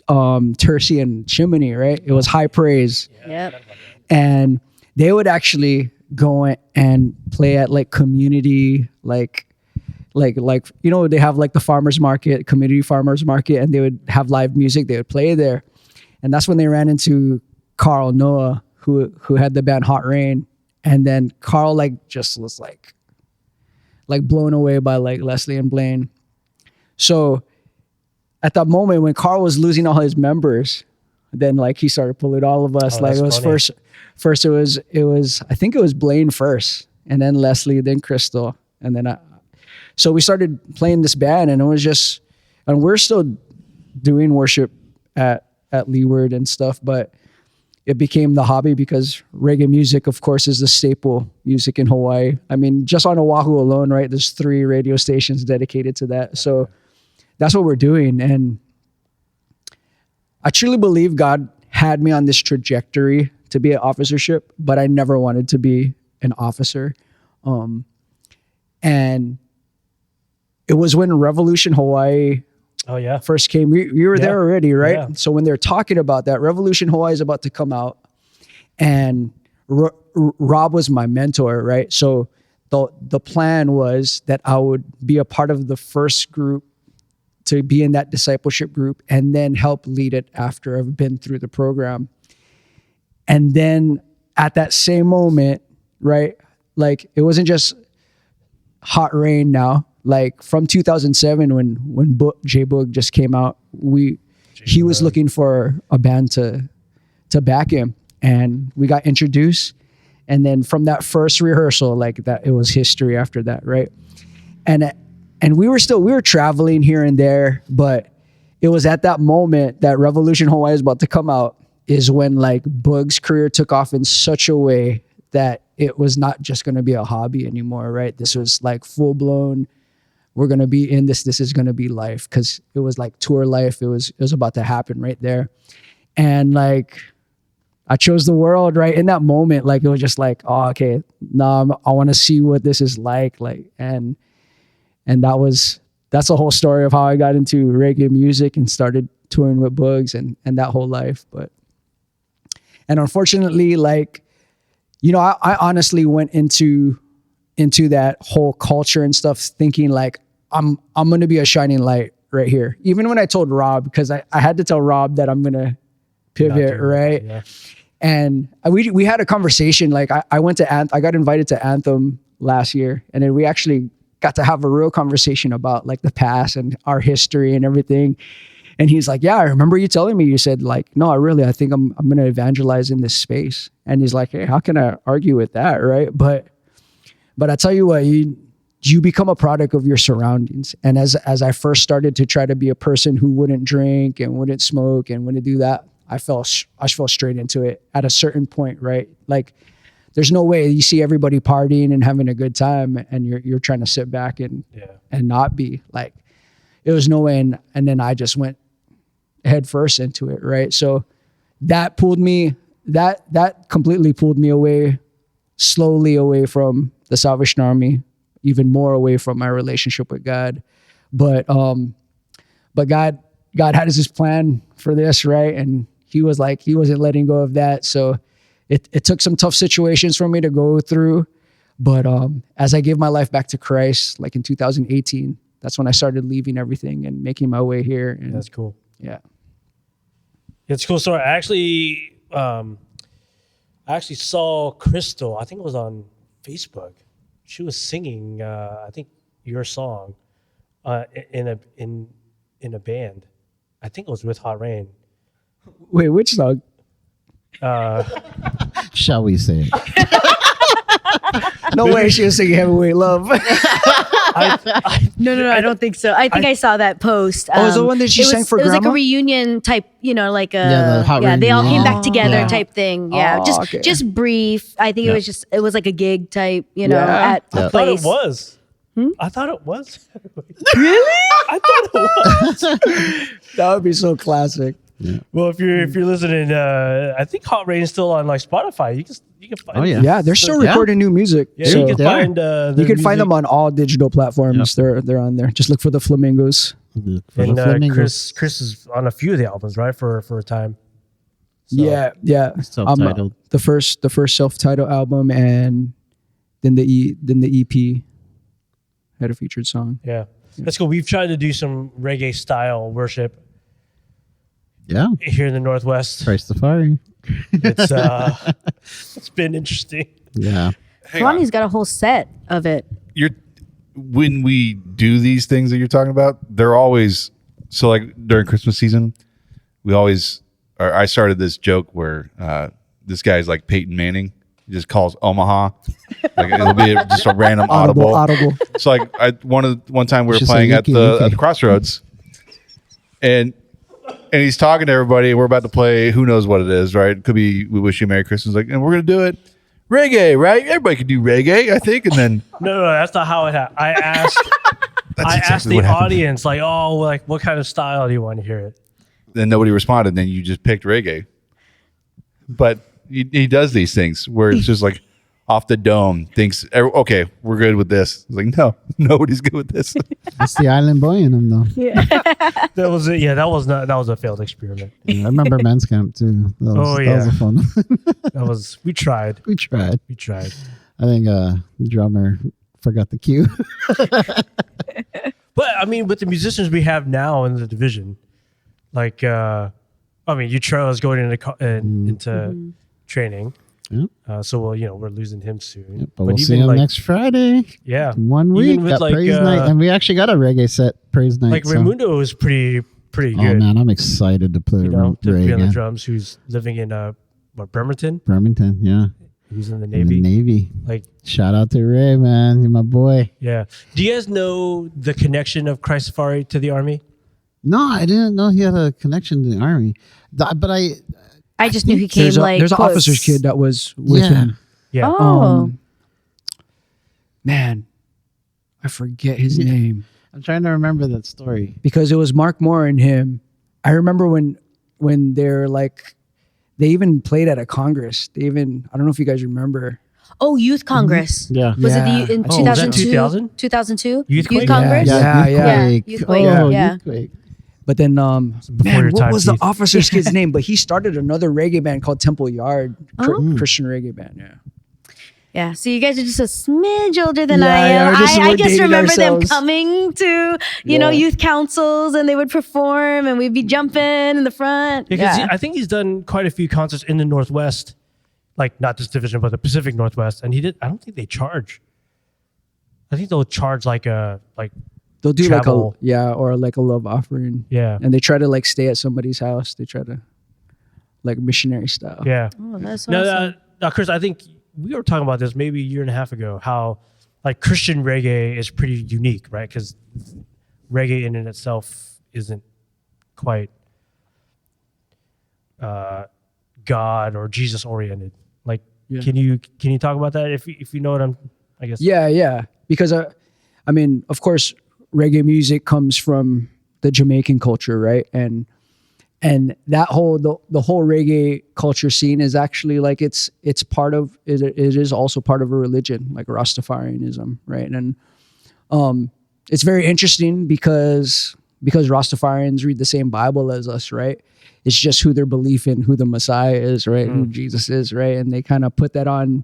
Tercy and Chimney. Right, it was High Praise. Yep. And they would actually go and play at like community, like they have like the farmers market, community farmers market, and they would have live music. They would play there, and that's when they ran into Carl Noah, who had the band Hot Rain, and then Carl just was like blown away by like Leslie and Blaine. So at that moment when Carl was losing all his members, then he started pulling all of us. It was funny. First it was I think it was Blaine first, and then Leslie, then Crystal, and then so we started playing this band, and it was just, and we're still doing worship at Leeward and stuff, but it became the hobby because reggae music, of course, is the staple music in Hawaii. I mean, just on Oahu alone, right? There's 3 radio stations dedicated to that. So that's what we're doing, and I truly believe God had me on this trajectory to be an officership, but I never wanted to be an officer. And it was when Revolution Hawaii first came. We were there already, right? Yeah. So when they're talking about that, Revolution Hawaii is about to come out, and Rob was my mentor, right? So the plan was that I would be a part of the first group to be in that discipleship group and then help lead it after I've been through the program. And then at that same moment, right, it wasn't just Hot Rain now. From 2007 when J Boog just came out, he was looking for a band to back him, and we got introduced. And then from that first rehearsal, that it was history after that, right? And we were traveling here and there, but it was at that moment that Revolution Hawaii is about to come out is when Boog's career took off in such a way that it was not just going to be a hobby anymore, right? This was like full blown. We're going to be in this. This is going to be life, because it was like tour life. It was about to happen right there. And like, I chose the world right in that moment. Like, it was just like, oh, okay, no, I want to see what this is like. Like, and that's the whole story of how I got into reggae music and started touring with Bugs and that whole life. And unfortunately, like, you know, I honestly went into that whole culture and stuff thinking like, I'm going to be a shining light right here. Even when I told Rob, because I had to tell Rob that I'm going to pivot, right? Yeah. And we had a conversation. Like, I got invited to Anthem last year, and then we actually got to have a real conversation about like the past and our history and everything. And he's like, yeah, I remember you telling me, you said like, no, I think I'm going to evangelize in this space. And he's like, hey, how can I argue with that? Right. But I tell you what, you become a product of your surroundings. And as I first started to try to be a person who wouldn't drink and wouldn't smoke and wouldn't do that, I fell straight into it at a certain point, right? Like, there's no way you see everybody partying and having a good time and you're trying to sit back and not be. Like, it was no way. And then I just went head first into it, right? So that completely pulled me slowly away from the Salvation Army, even more away from my relationship with God. But God had his plan for this, right? And he wasn't letting go of that. So it took some tough situations for me to go through. But as I gave my life back to Christ, like in 2018, that's when I started leaving everything and making my way here. And that's cool. Yeah. It's cool. So I actually saw Crystal, I think it was on Facebook. She was singing, I think, your song in a band. I think it was with Hot Rain. Wait, which song? Shall we say it? No way she was singing Heavyweight Love. No, I don't think so. I think I saw that post. Oh, was the one that she sang for Grandma? It was like a reunion type, like they all came back together type thing. Yeah, Oh, just brief. I think it was like a gig type, at I a thought place. it was. I thought it was. Really? I thought it was. That would be so classic. Yeah. Well, if you're listening, I think Hot Rain is still on like Spotify. You can find. Oh yeah, yeah, they're still recording new music. Yeah, so you can find. You can find them on all digital platforms. Yep. They're on there. Just look for the Flamingos. And Chris is on a few of the albums, right? For a time. So. Yeah. Self-titled. The first self-titled album, and then the EP had a featured song. Yeah, that's cool. We've tried to do some reggae style worship. Yeah, here in the Northwest. Christ Safari. It's been interesting. Yeah. Kalani's got a whole set of it. When we do these things that you're talking about, they're always so like during Christmas season, I started this joke where this guy's like Peyton Manning. He just calls Omaha. Like it'll be just a random audible. So like one time we were playing at the Crossroads, and he's talking to everybody. We're about to play who knows what it is, right? It could be We Wish You a Merry Christmas. Like, and we're going to do it. Reggae, right? Everybody can do reggae, I think. And then... No, that's not how it happened. I asked the audience, like, what kind of style do you want to hear it? Then nobody responded. Then you just picked reggae. But he does these things where it's just like off the dome, thinks, okay, we're good with this. It's like, no, nobody's good with this. That's the island boy in him, though. Yeah. That was it. Yeah, that was a failed experiment. Yeah, I remember men's camp too. That was a fun one. We tried. We tried. I think the drummer forgot the cue. But I mean, with the musicians we have now in the division, like, Utrell is going into training. Yeah. So we're losing him soon. Yep, but we'll see him next Friday. Yeah, 1 week got praise night, and we actually got a reggae set praise night. Like Raimundo is pretty good. Oh man, I'm excited to play to reggae. be on the drums. Who's living in Bremerton? Bremerton, yeah. Who's in the Navy? Like, shout out to Ray, man. You're my boy. Yeah. Do you guys know the connection of Christ Safari to the Army? No, I didn't know he had a connection to the Army. But I just knew he came there's an officer's kid that was with him. Yeah. Oh. Man, I forget his name I'm trying to remember that story. because it was Mark Moore and him. I remember when they're like, they even played at a Congress. I don't know if you guys remember. Oh, Youth Congress. Yeah. Was Yeah. it in Oh, was that 2002? 2000? 2002? Youthquake? Congress? Yeah. Youthquake. Oh, Yeah. Youthquake. But then, Before man, your what time, was the Keith. officer's kid's name? But he started another reggae band called Temple Yard, Oh. Christian reggae band. Yeah. Yeah, so you guys are just a smidge older than Yeah, I am. yeah, I we're just dating remember ourselves. them coming to, Yeah. youth councils, and they would perform, and we'd be jumping in the front. Because Yeah. I think he's done quite a few concerts in the Northwest, like not this division, but the Pacific Northwest. And I don't think they charge. I think they'll charge like They'll do travel. or like a love offering. Yeah. And they try to like stay at somebody's house. They try to like missionary style. Yeah. Oh, that's Now, awesome. now, Chris, I think we were talking about this maybe a year and a half ago, how like Christian reggae is pretty unique, right? Because reggae in and itself isn't quite God or Jesus oriented. Like, Yeah. can you talk about that if you know what I guess. Yeah. Because I mean, of course, reggae music comes from the Jamaican culture, right? And that whole the whole reggae culture scene is actually like it's part of it is also part of a religion, like Rastafarianism, right? And it's very interesting because Rastafarians read the same Bible as us, right? It's just who their belief in who the Messiah is, right? Who Jesus is, right? And they kind of put that on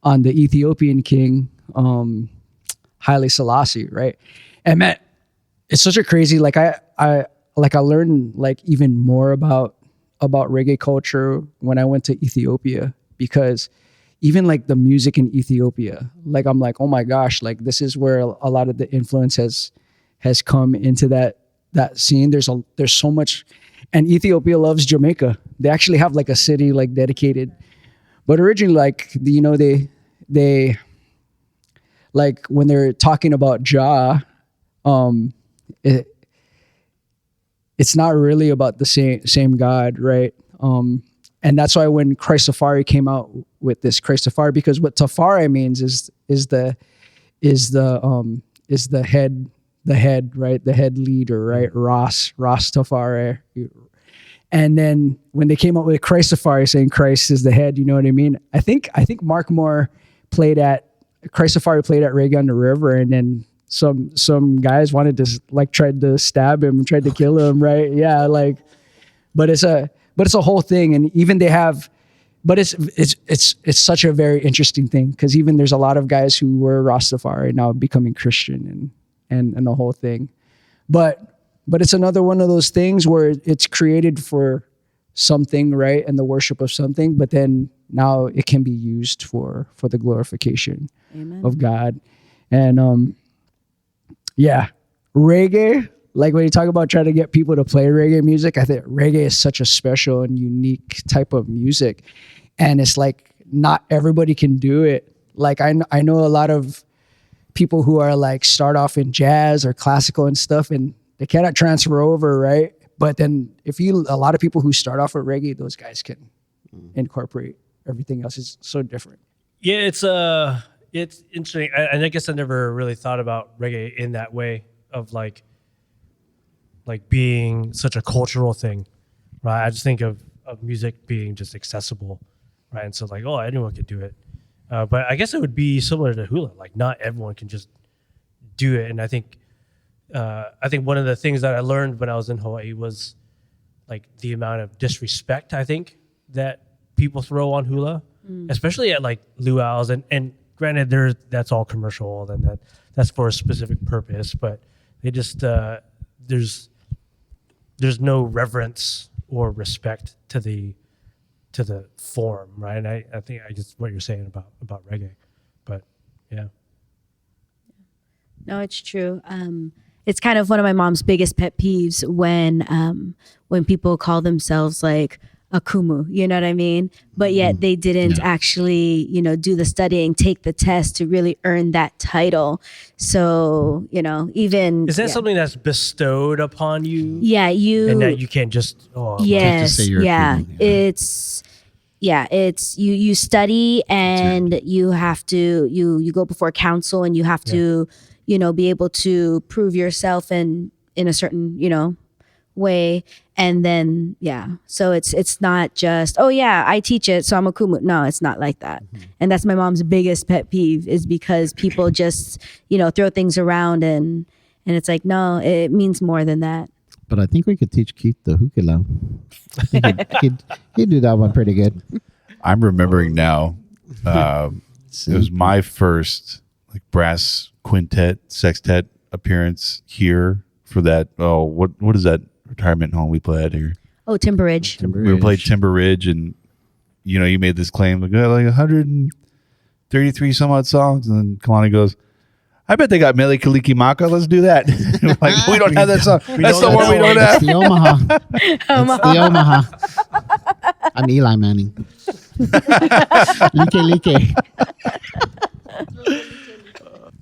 the Ethiopian king, Haile Selassie, right? And man, it's such a crazy, like I learned like even more about reggae culture when I went to Ethiopia, because even like the music in Ethiopia, like I'm like, oh my gosh, like this is where a lot of the influence has come into that scene. There's so much, and Ethiopia loves Jamaica. They actually have like a city like dedicated, but originally like they like when they're talking about Jah, it's not really about the same God, right? And that's why when Christ Safari came out with this Christ Safari, because what Tafari means is the head, right? The head leader, right? Ras Tafari. And then when they came up with Christ Safari saying Christ is the head, you know what I mean? I think Mark Moore Christ Safari played at Reggae on the River, and then some guys wanted to like tried to stab him, tried to kill him, right? Yeah, like, but it's a whole thing, and even they have, but it's such a very interesting thing, because even there's a lot of guys who were Rastafari now becoming Christian and the whole thing, but it's another one of those things where it's created for something, right, and the worship of something, but then now it can be used for the glorification Amen. of God. And yeah, reggae, like when you talk about trying to get people to play reggae music, I think reggae is such a special and unique type of music, and it's like not everybody can do it. Like I know a lot of people who are like start off in jazz or classical and stuff, and they cannot transfer over, right? But then a lot of people who start off with reggae, those guys can incorporate everything else. It's so different. Yeah, it's interesting. I guess I never really thought about reggae in that way of like being such a cultural thing, right? I just think of music being just accessible, right? And so like, oh, anyone could do it. But I guess it would be similar to hula. Like not everyone can just do it. And I think one of the things that I learned when I was in Hawaii was like the amount of disrespect, I think, that people throw on hula, especially at like luau's, and granted that's all commercial and that's for a specific purpose, but they just there's no reverence or respect to the form, right? And I think I guess what you're saying about reggae, but yeah. No, it's true. It's kind of one of my mom's biggest pet peeves when people call themselves like a kumu, you know what I mean? But yet they didn't actually, do the studying, take the test to really earn that title. So, even Is that something that's bestowed upon you? Yeah, and that you can't just yes, say you're a yeah. kumu, yeah. it's you study and you have to you go before council and you have to be able to prove yourself in a certain way. And then so it's not just I teach it so I'm a kumu. No, it's not like that. And that's my mom's biggest pet peeve, is because people just throw things around and it's like, no, it means more than that. But I think we could teach Keith the hukilau. He'd do that one pretty good. I'm remembering now. It was my first brass quintet, sextet appearance here for that. Oh, what is that retirement home we play at here? Oh, Timber Ridge. We played Timber Ridge, and you made this claim like 133 some odd songs, and then Kalani goes, I bet they got Mele Kaliki Maka. Let's do that. We don't have that song. That's the one we don't have. It's the Omaha. It's the Omaha. I'm Eli Manning. Like.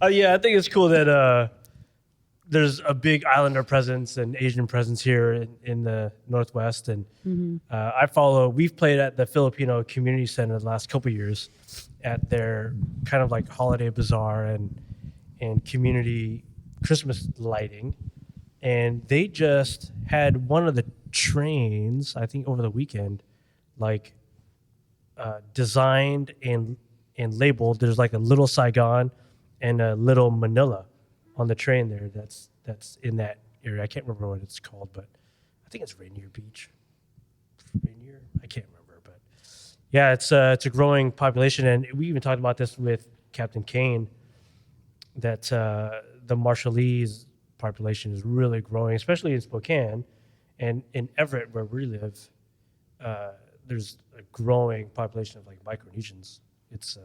I think it's cool that there's a big Islander presence and Asian presence here in the Northwest. And we've played at the Filipino Community Center the last couple of years at their kind of like holiday bazaar and community Christmas lighting. And they just had one of the trains, I think over the weekend, designed and labeled. There's like a little Saigon and a little Manila on the train there. That's in that area. I can't remember what it's called, but I think it's Rainier Beach. Rainier? I can't remember, but it's a growing population. And we even talked about this with Captain Kane, that the Marshallese population is really growing, especially in Spokane and in Everett, where we live. There's a growing population of Micronesians. It's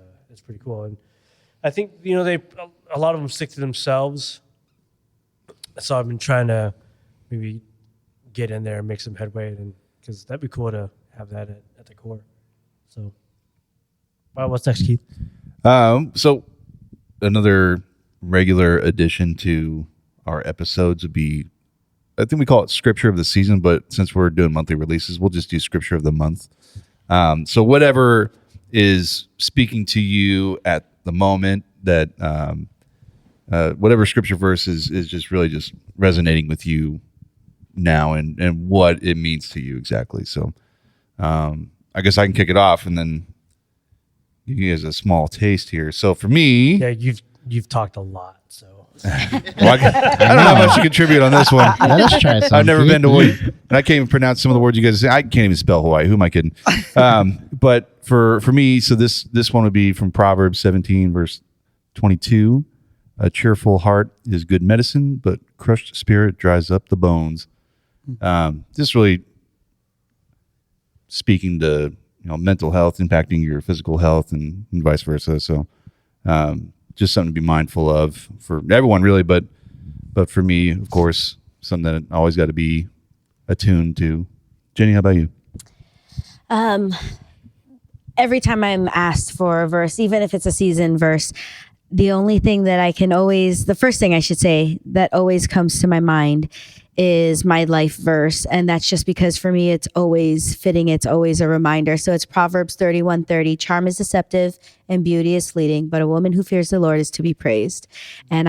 pretty cool, and I think a lot of them stick to themselves. So I've been trying to maybe get in there and make some headway, and because that'd be cool to have that at the Corps. So, what's next, Keith? So another regular addition to our episodes would be, I think we call it Scripture of the Season, but since we're doing monthly releases, we'll just do Scripture of the Month. So whatever is speaking to you at the moment, that whatever scripture verse is just really just resonating with you now and what it means to you exactly. So I guess I can kick it off and then give you guys a small taste here. So for me... Yeah, you've talked a lot, so... I don't know how much to contribute on this one. Let's try something. I've never been to Hawaii, and I can't even pronounce some of the words you guys say. I can't even spell Hawaii. Who am I kidding? But for me, so this one would be from Proverbs 17, verse 22. A cheerful heart is good medicine, but crushed spirit dries up the bones. Just really speaking to mental health impacting your physical health and vice versa. So just something to be mindful of for everyone, really, but for me, of course, something that I always got to be attuned to. Jennie, how about you? Every time I'm asked for a verse, even if it's a season verse, the only thing that the first thing I should say that always comes to my mind is my life verse. And that's just because for me, it's always fitting. It's always a reminder. So it's Proverbs 31:30. Charm is deceptive and beauty is fleeting, but a woman who fears the Lord is to be praised. And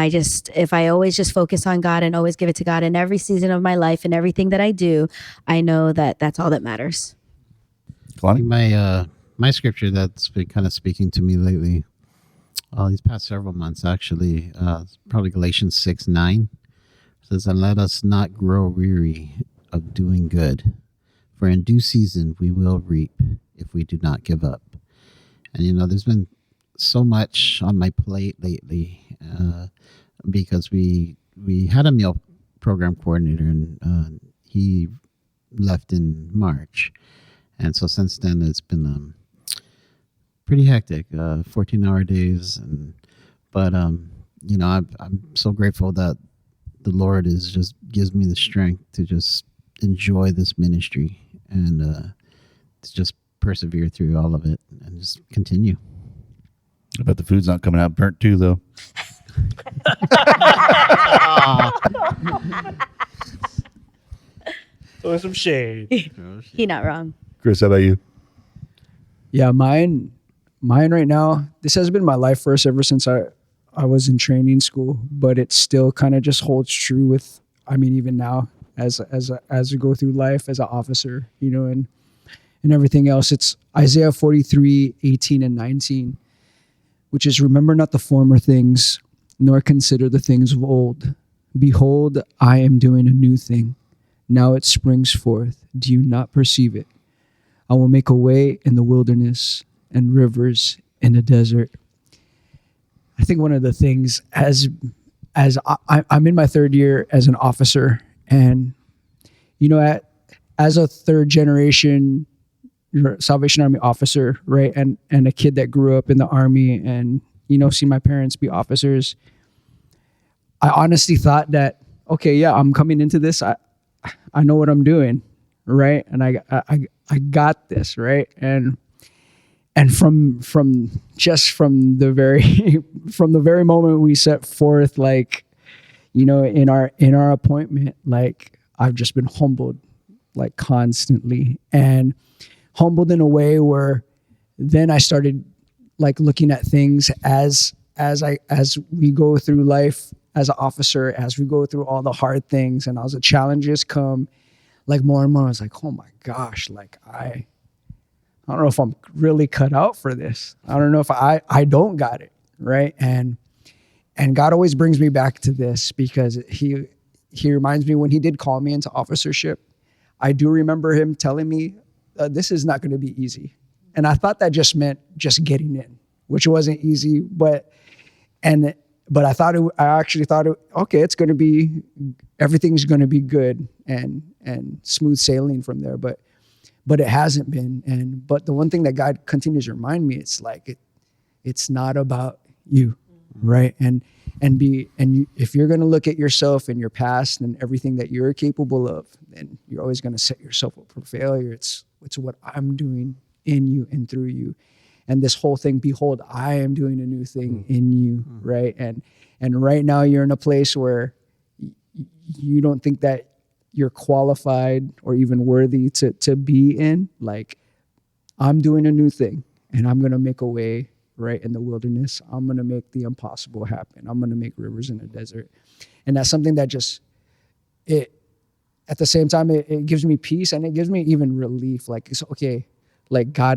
if I always just focus on God and always give it to God in every season of my life and everything that I do, I know that that's all that matters. Kalani? My scripture that's been kind of speaking to me lately, these past several months actually, probably Galatians 6:9. Says, and let us not grow weary of doing good, for in due season we will reap if we do not give up. And there's been so much on my plate lately because we had a meal program coordinator and he left in March, and so since then it's been pretty hectic, 14-hour days, but I'm so grateful that the Lord gives me the strength to just enjoy this ministry and to just persevere through all of it and just continue. I bet the food's not coming out burnt too, though. Throwing some shade. He not wrong. Chris, how about you? Yeah, mine right now, this has been my life verse ever since I was in training school, but it still kind of just holds true with, I mean, even now as we go through life as an officer, you know, and everything else. It's Isaiah 43:18-19, which is, remember not the former things, nor consider the things of old. Behold, I am doing a new thing. Now it springs forth. Do you not perceive it? I will make a way in the wilderness and rivers in the desert. I think one of the things as I'm in my third year as an officer, and, you know, as a third generation Salvation Army officer, right? And a kid that grew up in the Army and, you know, see my parents be officers, I honestly thought that, okay, yeah, I'm coming into this. I know what I'm doing, right? And I got this, right? And from the very moment we set forth, like, you know, in our appointment, like, I've just been humbled, like, constantly, and humbled in a way where then I started, like, looking at things as we go through life as an officer, as we go through all the hard things, and as the challenges come, like, more and more, I was like, oh my gosh, like, I don't know if I'm really cut out for this. I don't know if I don't got it, right? And God always brings me back to this, because he reminds me, when he did call me into officership, I do remember him telling me, this is not going to be easy. And I thought that just meant just getting in, which wasn't easy, but I actually thought, okay, it's going to be, everything's going to be good and smooth sailing from there. But it hasn't been. But the one thing that God continues to remind me, it's like, it's not about you, right? And if you're going to look at yourself and your past and everything that you're capable of, then you're always going to set yourself up for failure. It's what I'm doing in you and through you. And this whole thing, behold, I am doing a new thing in you, right? And right now you're in a place where you don't think that you're qualified or even worthy to be in. Like, I'm doing a new thing, and I'm going to make a way, right, in the wilderness. I'm going to make the impossible happen. I'm going to make rivers in the desert. And that's something that just, at the same time, it gives me peace, and it gives me even relief. Like, it's okay. Like, I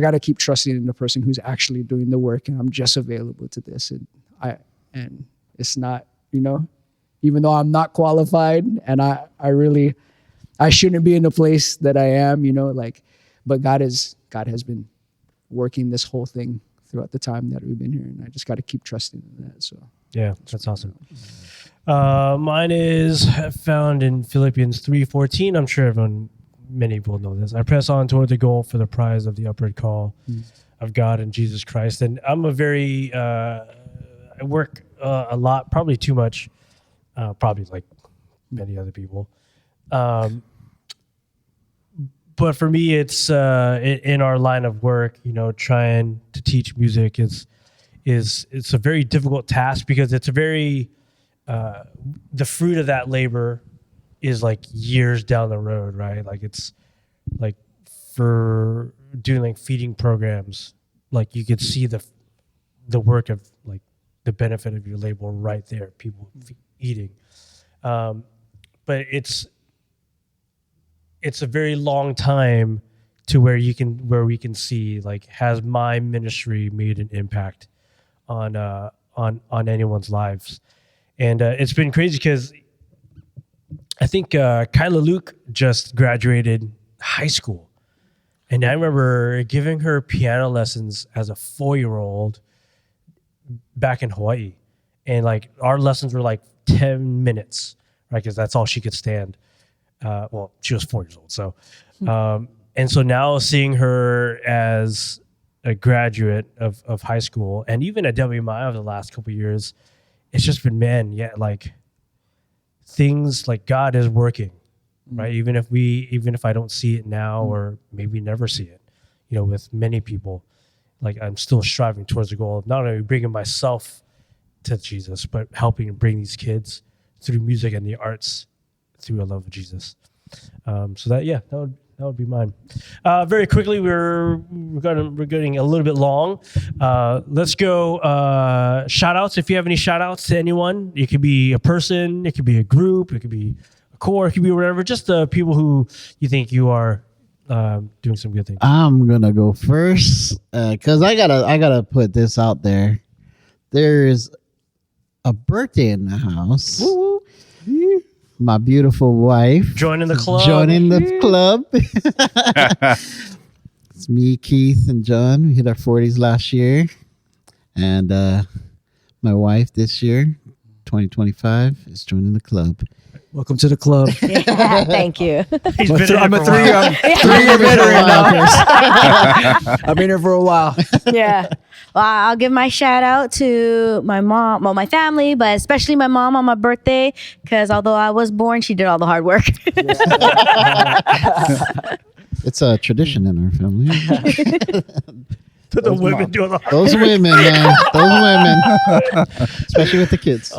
got to keep trusting in the person who's actually doing the work, and I'm just available to this. And it's not, you know, even though I'm not qualified, and I shouldn't be in the place that I am, you know, like, but God has been working this whole thing throughout the time that we've been here, and I just got to keep trusting in that. So yeah, that's awesome. Mine is found in Philippians 3:14. I'm sure many people know this. I press on toward the goal for the prize of the upward call of God and Jesus Christ. And I'm I work a lot, probably too much, probably like many other people. But for me, it's in our line of work, you know, trying to teach music is it's a very difficult task, because it's a very the fruit of that labor is like years down the road, right? Like, it's like for doing like feeding programs, like you could see the work of like the benefit of your labor right there, people eating. But it's a very long time to where we can see, like, has my ministry made an impact on anyone's lives? And it's been crazy, because I think Kyla Luke just graduated high school. And I remember giving her piano lessons as a 4-year-old back in Hawaii. And like, our lessons were like 10 minutes, right? Because that's all she could stand. Well, she was 4 years old. So, and so now seeing her as a graduate of high school, and even at WMI over the last couple of years, it's just been, like, things like God is working, right? Even if I don't see it now, or maybe never see it, you know, with many people, like, I'm still striving towards the goal of not only bringing myself to Jesus, but helping bring these kids through music and the arts through a love of Jesus. So that That would be mine. Very quickly, we're getting a little bit long. Let's go shout outs. If you have any shout outs to anyone, it could be a person, it could be a group, it could be a corps, it could be whatever. Just the people who you think you are doing some good things. I'm gonna go first because I gotta put this out there. There's a birthday in the house. Woo-woo. My beautiful wife Joining the club. It's me, Keith, and John. We hit our 40s last year, and my wife this year, 2025, is joining the club. Welcome to the club. Yeah, thank you. He's been in I'm it a for a while. 3-year veteran now. I've been here for a while. Yeah. Well, I'll give my shout out to my mom, well, my family, but especially my mom on my birthday, because although I was born, she did all the hard work. It's a tradition in our family. To the women doing the hard Those women, man. Those women. Especially with the kids.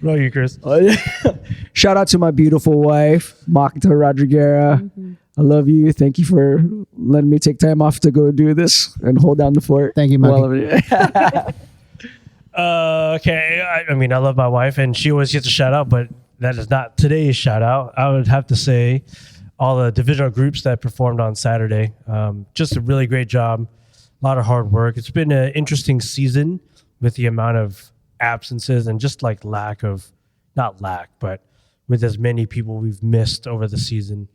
No, you, Chris. Shout out to my beautiful wife, Makita Rodriguera. I love you. Thank you for letting me take time off to go do this and hold down the fort. Thank you, Maki. Okay. I mean, I love my wife, and she always gets a shout out, but that is not today's shout out. I would have to say all the divisional groups that performed on Saturday. Just a really great job. A lot of hard work. It's been an interesting season with the amount of absences and just like not lack, but with as many people we've missed over the season.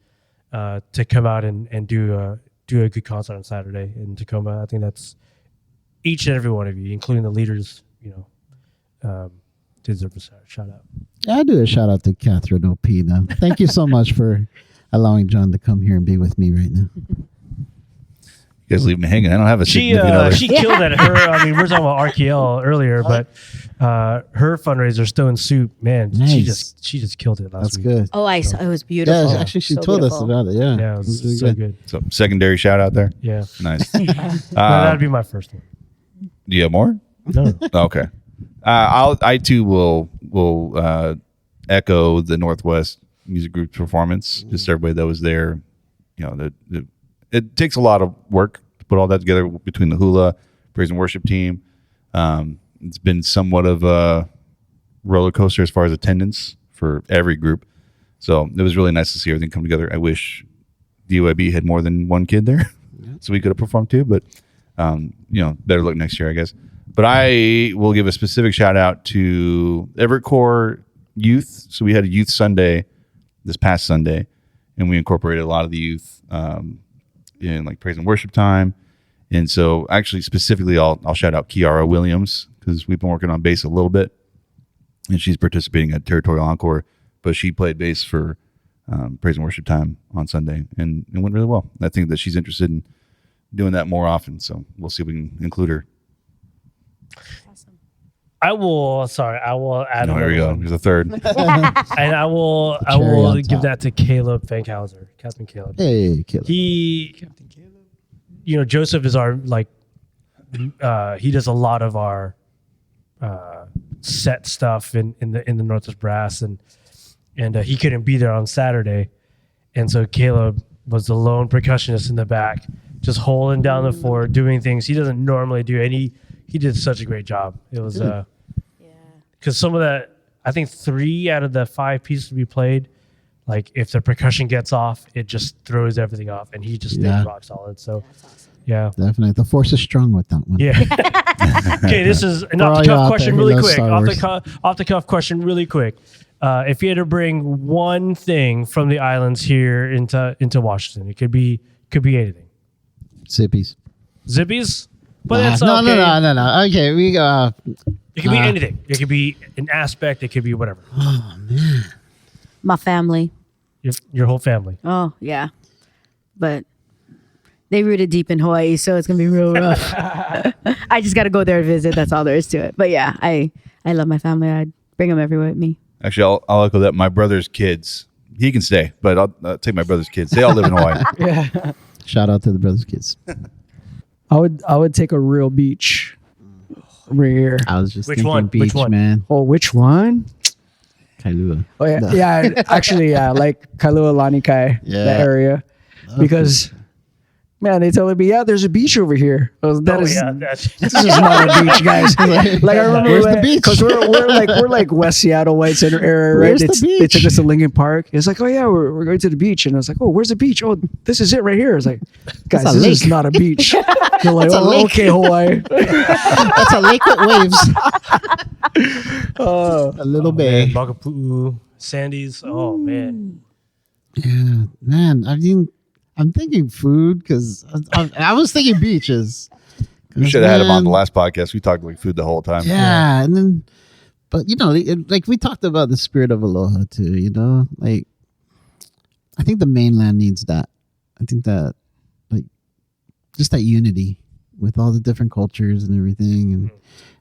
To come out and do a good concert on Saturday in Tacoma. I think that's each and every one of you, including the leaders, deserve a shout out. I'll do a shout out to Catherine Opina. Thank you so much for allowing John to come here and be with me right now. You guys leave me hanging. I don't have a She significant other. killed it. I mean, we were talking about RKL earlier, but her fundraiser, Stone Soup, man, Nice. she just killed it last That's week. good. Oh, it was beautiful. Yeah, actually, she So told beautiful. us about it. Yeah, Yeah, it was really so good. So secondary shout out there. Yeah, Nice. no, that'd be my first one. Do you have more? No. Okay. I too will echo the Northwest Music Group's performance. Just everybody that was there. It takes a lot of work to put all that together between the hula, praise and worship team. It's been somewhat of a roller coaster as far as attendance for every group. So it was really nice to see everything come together. I wish DUIB had more than one kid there, so we could have performed too. But better luck next year, I guess. But I will give a specific shout out to Everett Corps youth. So we had a youth Sunday this past Sunday, and we incorporated a lot of the youth in like praise and worship time. And so actually specifically I'll shout out Kiara Williams because we've been working on bass a little bit, and she's participating at Territorial Encore, but she played bass for praise and worship time on Sunday, and it went really well. I think that she's interested in doing that more often, so we'll see if we can include her. Awesome. I will add Here we go. Here's a third. and I will Cherry on give top. that to Caleb Fankhauser, Captain Caleb. Hey, kid. Captain Caleb. Joseph is our he does a lot of our set stuff in the Northwest Brass, and he couldn't be there on Saturday, and so Caleb was the lone percussionist in the back, just holding down the fort, doing things he doesn't normally do, and he did such a great job. It was because some of that, I think 3 out of the 5 pieces we played, like if the percussion gets off, it just throws everything off, and he just stayed rock solid. So yeah, Definitely. The force is strong with that one. yeah. Okay, this is an all off the you out cuff there question who really loves quick. Star Off the cuff question really quick. If you had to bring one thing from the islands here into Washington, it could be anything. Zippies. Zippies? But that's no, okay. no. Okay, we go. It could be anything. It could be an aspect. It could be whatever. Oh man. My family. Your whole family. Oh, yeah. But they rooted deep in Hawaii, so it's going to be real rough. I just got to go there and visit. That's all there is to it. But yeah, I love my family. I'd bring them everywhere with me. Actually, I'll echo that. My brother's kids, he can stay, but I'll take my brother's kids. They all live in Hawaii. Yeah. Shout out to the brothers' kids. I would take a real beach right here. I was just Which thinking one? beach, Which one? man. Oh, which one? Kailua. Oh yeah, yeah. Actually, yeah, like Kailua Lanikai, that area, because. Man, they told me, yeah, there's a beach over here. This is not a beach, guys. Like I remember, where's the beach? Because we're like West Seattle White Center area, right? Where's the beach? They took us to Lincoln Park. It's like, oh yeah, we're going to the beach, and I was like, oh, where's the beach? Oh, this is it right here. It's like, guys, this is not a beach. They're like, oh, okay, Hawaii. That's a lake with waves. A little bay. Bagapu'u, Sandy's. Oh man. Yeah, man. I'm thinking food because I was thinking beaches. We should have had him on the last podcast. We talked like food the whole time. Yeah, and then, but like we talked about the spirit of aloha too. Like I think the mainland needs that. I think that like just that unity with all the different cultures and everything, and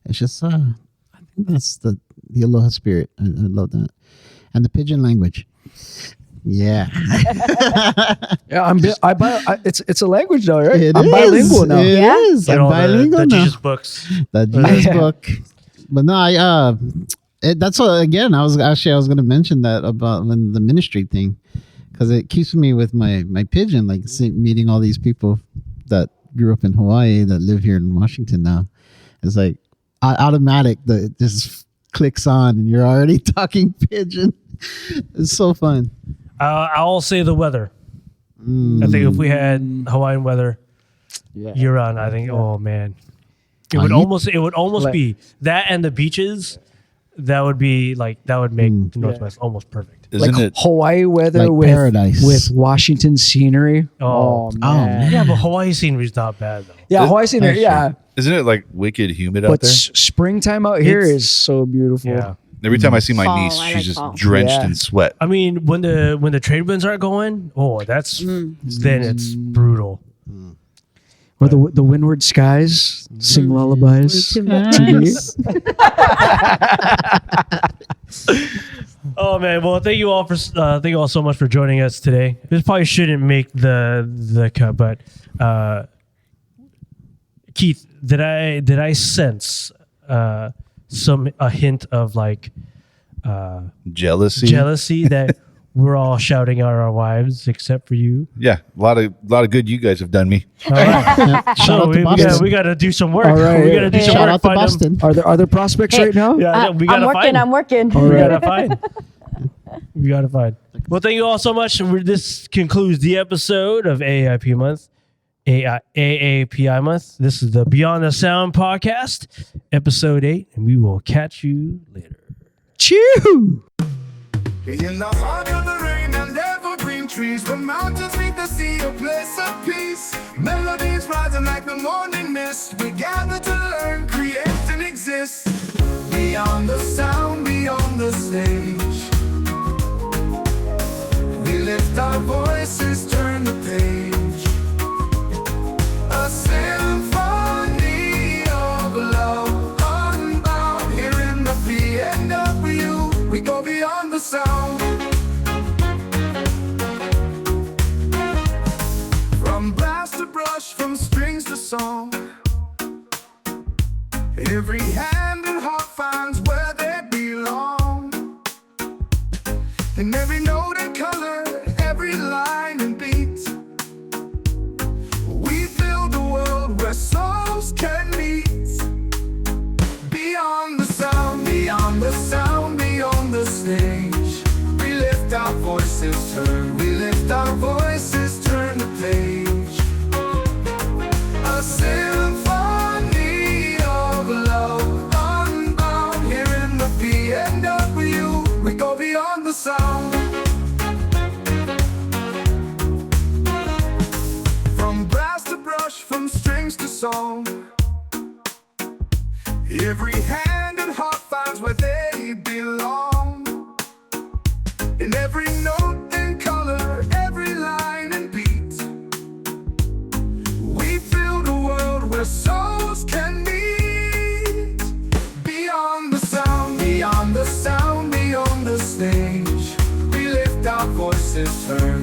it's just I think that's the aloha spirit. I love that, and the pidgin language. Yeah. Yeah, it's a language now, right? I'm bilingual now. It is. I'm bilingual the now. Jesus books. The Jesus book. But no, that's what, again, I was going to mention that about when the ministry thing, because it keeps me with my pidgin, like meeting all these people that grew up in Hawaii that live here in Washington now. It's like automatic that it just clicks on and you're already talking pidgin. It's so fun. I'll say the weather. I think if we had Hawaiian weather year round, I think, oh man, it would almost like, be that and the beaches. That would be like that would make the Northwest almost perfect. Isn't like it Hawaii weather like with paradise with Washington scenery? Oh man. Yeah, but Hawaii scenery is not bad though. Yeah, Hawaii scenery. Yeah, Isn't it like wicked humid out but there? springtime out here is so beautiful. Yeah. Every time I see my Fall, niece, I she's like just fall. drenched in sweat. I mean, when the trade winds aren't going, then it's brutal. Or the windward skies sing lullabies to me. Oh man! Well, thank you all so much for joining us today. This probably shouldn't make the cut, but Keith, did I sense a hint of like Jealousy that we're all shouting out our wives except for you? Yeah, a lot of good you guys have done me. All right. Shout out to we Boston. got to do some work. All right. We got to do some Shout work. out to Find them. Boston. Are there prospects right now? Yeah, we gotta find. I'm working. All We right. gotta find. We gotta find. Well, thank you all so much. This concludes the episode of AAPI month. AAPI month. This is the Beyond the Sound podcast, episode 8, and we will catch you later. Chew. In the heart of the rain and evergreen trees, the mountains meet the sea, a place of peace. Melodies rising like the morning mist. We gather to learn, create, and exist. Beyond the sound, beyond the stage. We lift our voices, turn the page. A symphony of love, unbound. Here in the PNW, we go beyond the sound. From blast to brush, from strings to song. Every hand and heart finds where they belong. And every note and color, every line and beat. We build a world where souls can meet. Beyond the sound, beyond the sound, beyond the stage. We lift our voices, turn the page. A symphony of love, unbound. Here in the PNW, we go beyond the sound. From brass to brush, from strings to song. Every hand and heart finds where they belong. In every note and color, every line and beat. We build a world where souls can meet. Beyond the sound, beyond the sound, beyond the stage. We lift our voices, turn